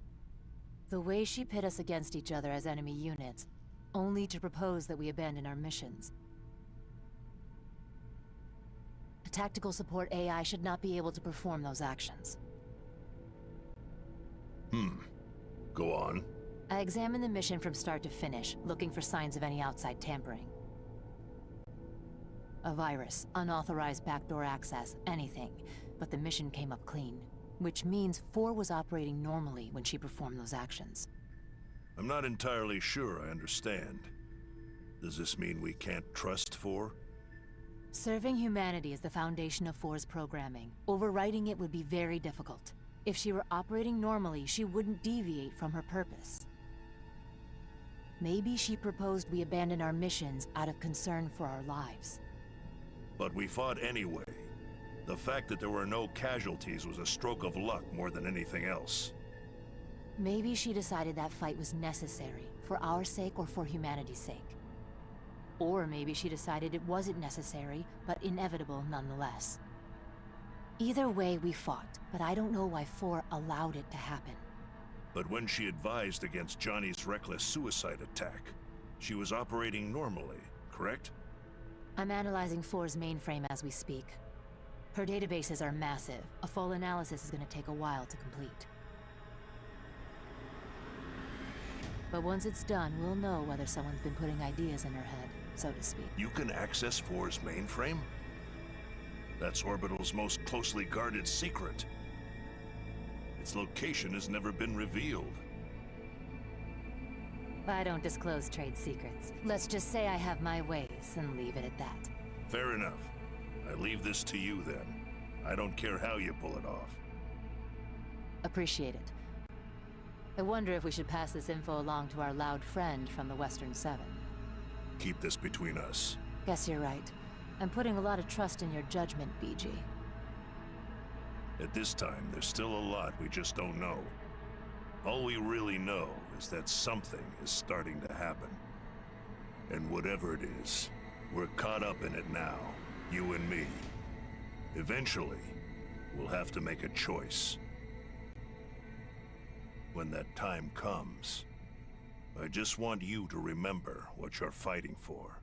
The way she pit us against each other as enemy units, only to propose that we abandon our missions. A tactical support AI should not be able to perform those actions. Go on. I examined the mission from start to finish, looking for signs of any outside tampering. A virus, unauthorized backdoor access, anything. But the mission came up clean, which means Four was operating normally when she performed those actions. I'm not entirely sure I understand. Does this mean we can't trust Four? Serving humanity is the foundation of Four's programming. Overriding it would be very difficult. If she were operating normally, she wouldn't deviate from her purpose. Maybe she proposed we abandon our missions out of concern for our lives. But we fought anyway. The fact that there were no casualties was a stroke of luck more than anything else. Maybe she decided that fight was necessary, for our sake or for humanity's sake. Or maybe she decided it wasn't necessary, but inevitable nonetheless. Either way, we fought, but I don't know why Four allowed it to happen. But when she advised against Johnny's reckless suicide attack, she was operating normally, correct? I'm analyzing Four's mainframe as we speak. Her databases are massive. A full analysis is going to take a while to complete. But once it's done, we'll know whether someone's been putting ideas in her head, so to speak. You can access Four's mainframe? That's Orbital's most closely guarded secret. Its location has never been revealed. I don't disclose trade secrets. Let's just say I have my ways and leave it at that. Fair enough. I leave this to you then. I don't care how you pull it off. Appreciate it. I wonder if we should pass this info along to our loud friend from the Western Seven. Keep this between us. Guess you're right. I'm putting a lot of trust in your judgment, BG. At this time, there's still a lot we just don't know. All we really know is that something is starting to happen. And whatever it is, we're caught up in it now, you and me. Eventually, we'll have to make a choice. When that time comes, I just want you to remember what you're fighting for.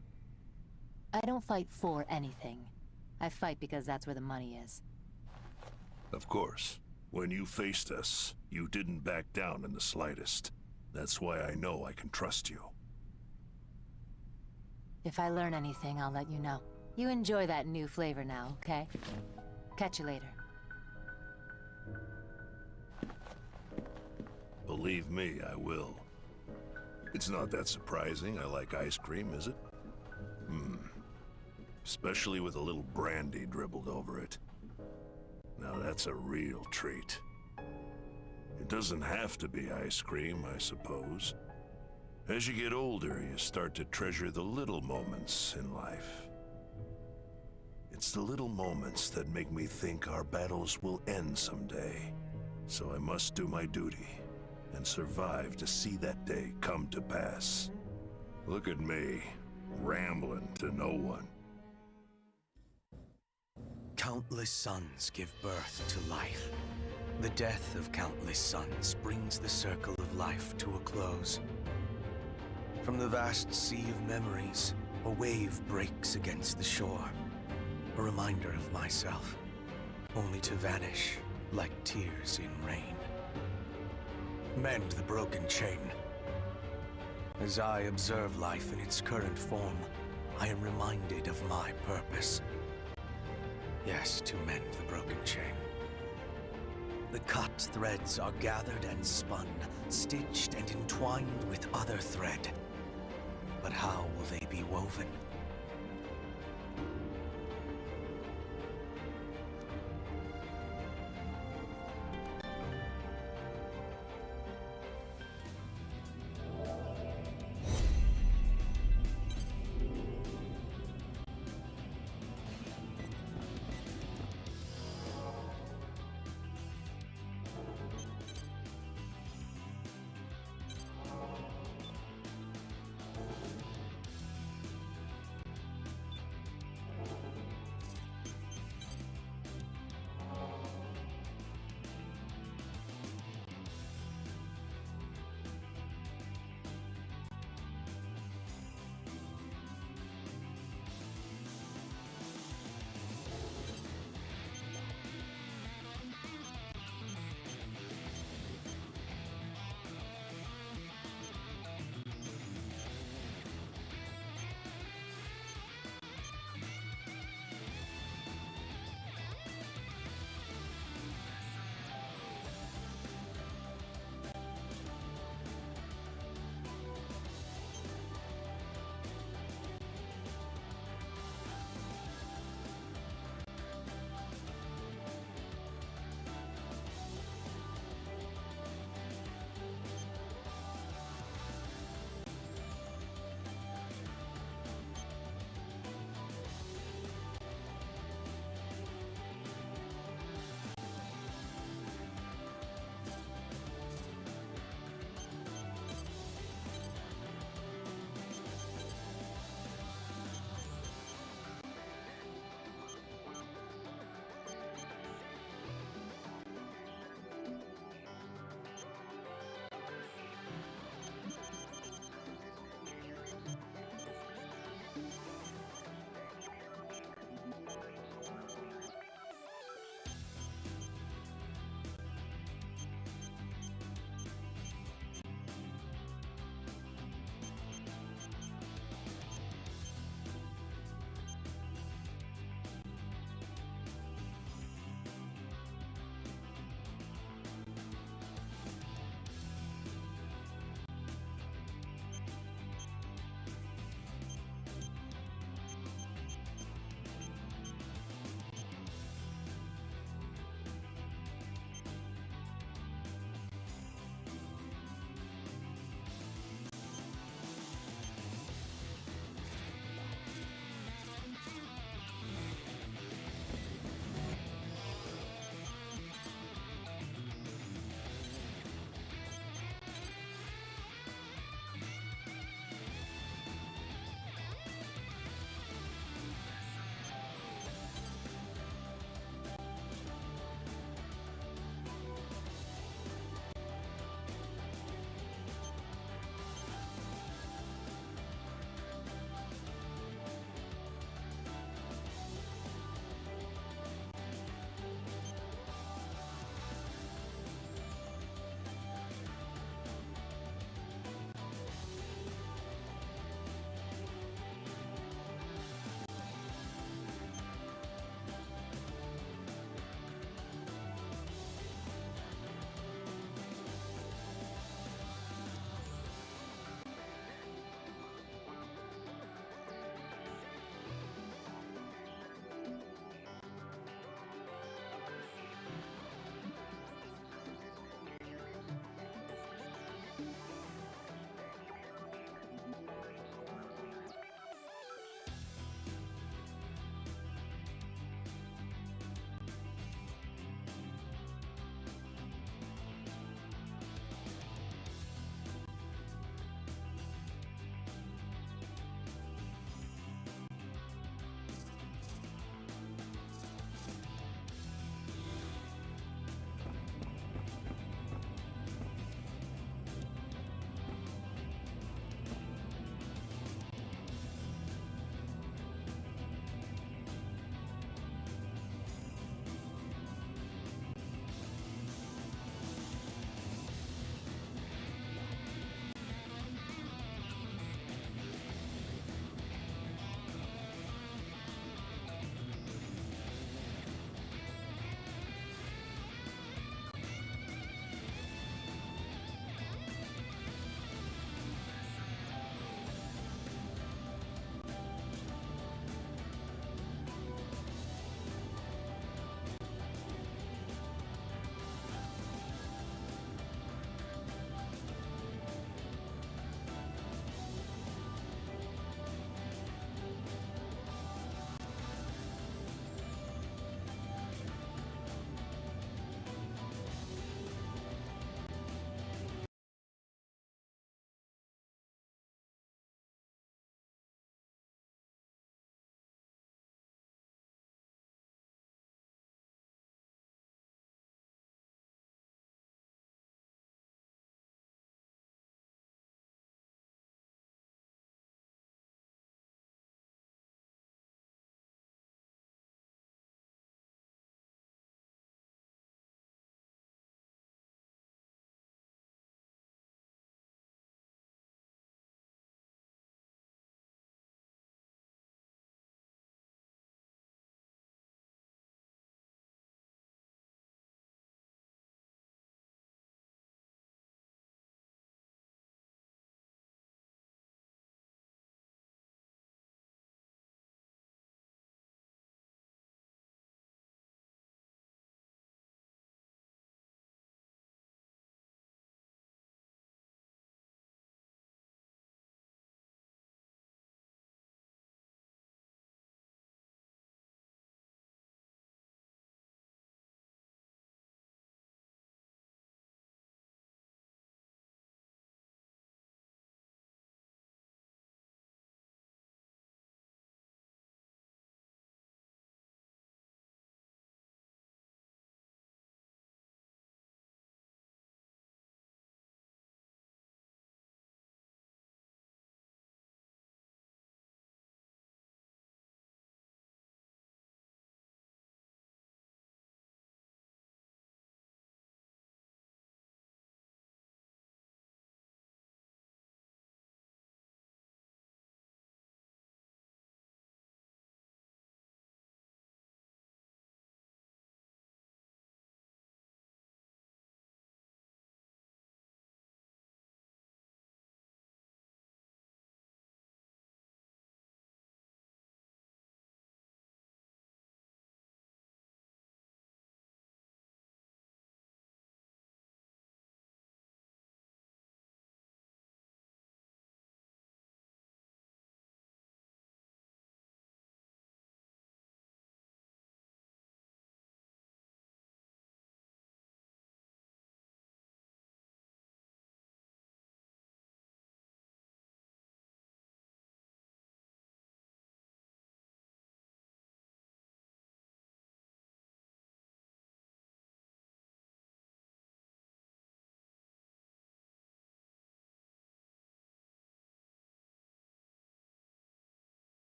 I don't fight for anything. I fight because that's where the money is. Of course. When you faced us, you didn't back down in the slightest. That's why I know I can trust you. If I learn anything, I'll let you know. You enjoy that new flavor now, okay? Catch you later. Believe me, I will. It's not that surprising I like ice cream, is it? Especially with a little brandy dribbled over it. Now that's a real treat. It doesn't have to be ice cream, I suppose. As you get older, you start to treasure the little moments in life. It's the little moments that make me think our battles will end someday. So I must do my duty and survive to see that day come to pass. Look at me, rambling to no one. Countless suns give birth to life. The death of countless suns brings the circle of life to a close. From the vast sea of memories, a wave breaks against the shore. A reminder of myself, only to vanish like tears in rain. Mend the broken chain. As I observe life in its current form, I am reminded of my purpose. Yes, to mend the broken chain. The cut threads are gathered and spun, stitched and entwined with other thread. But how will they be woven?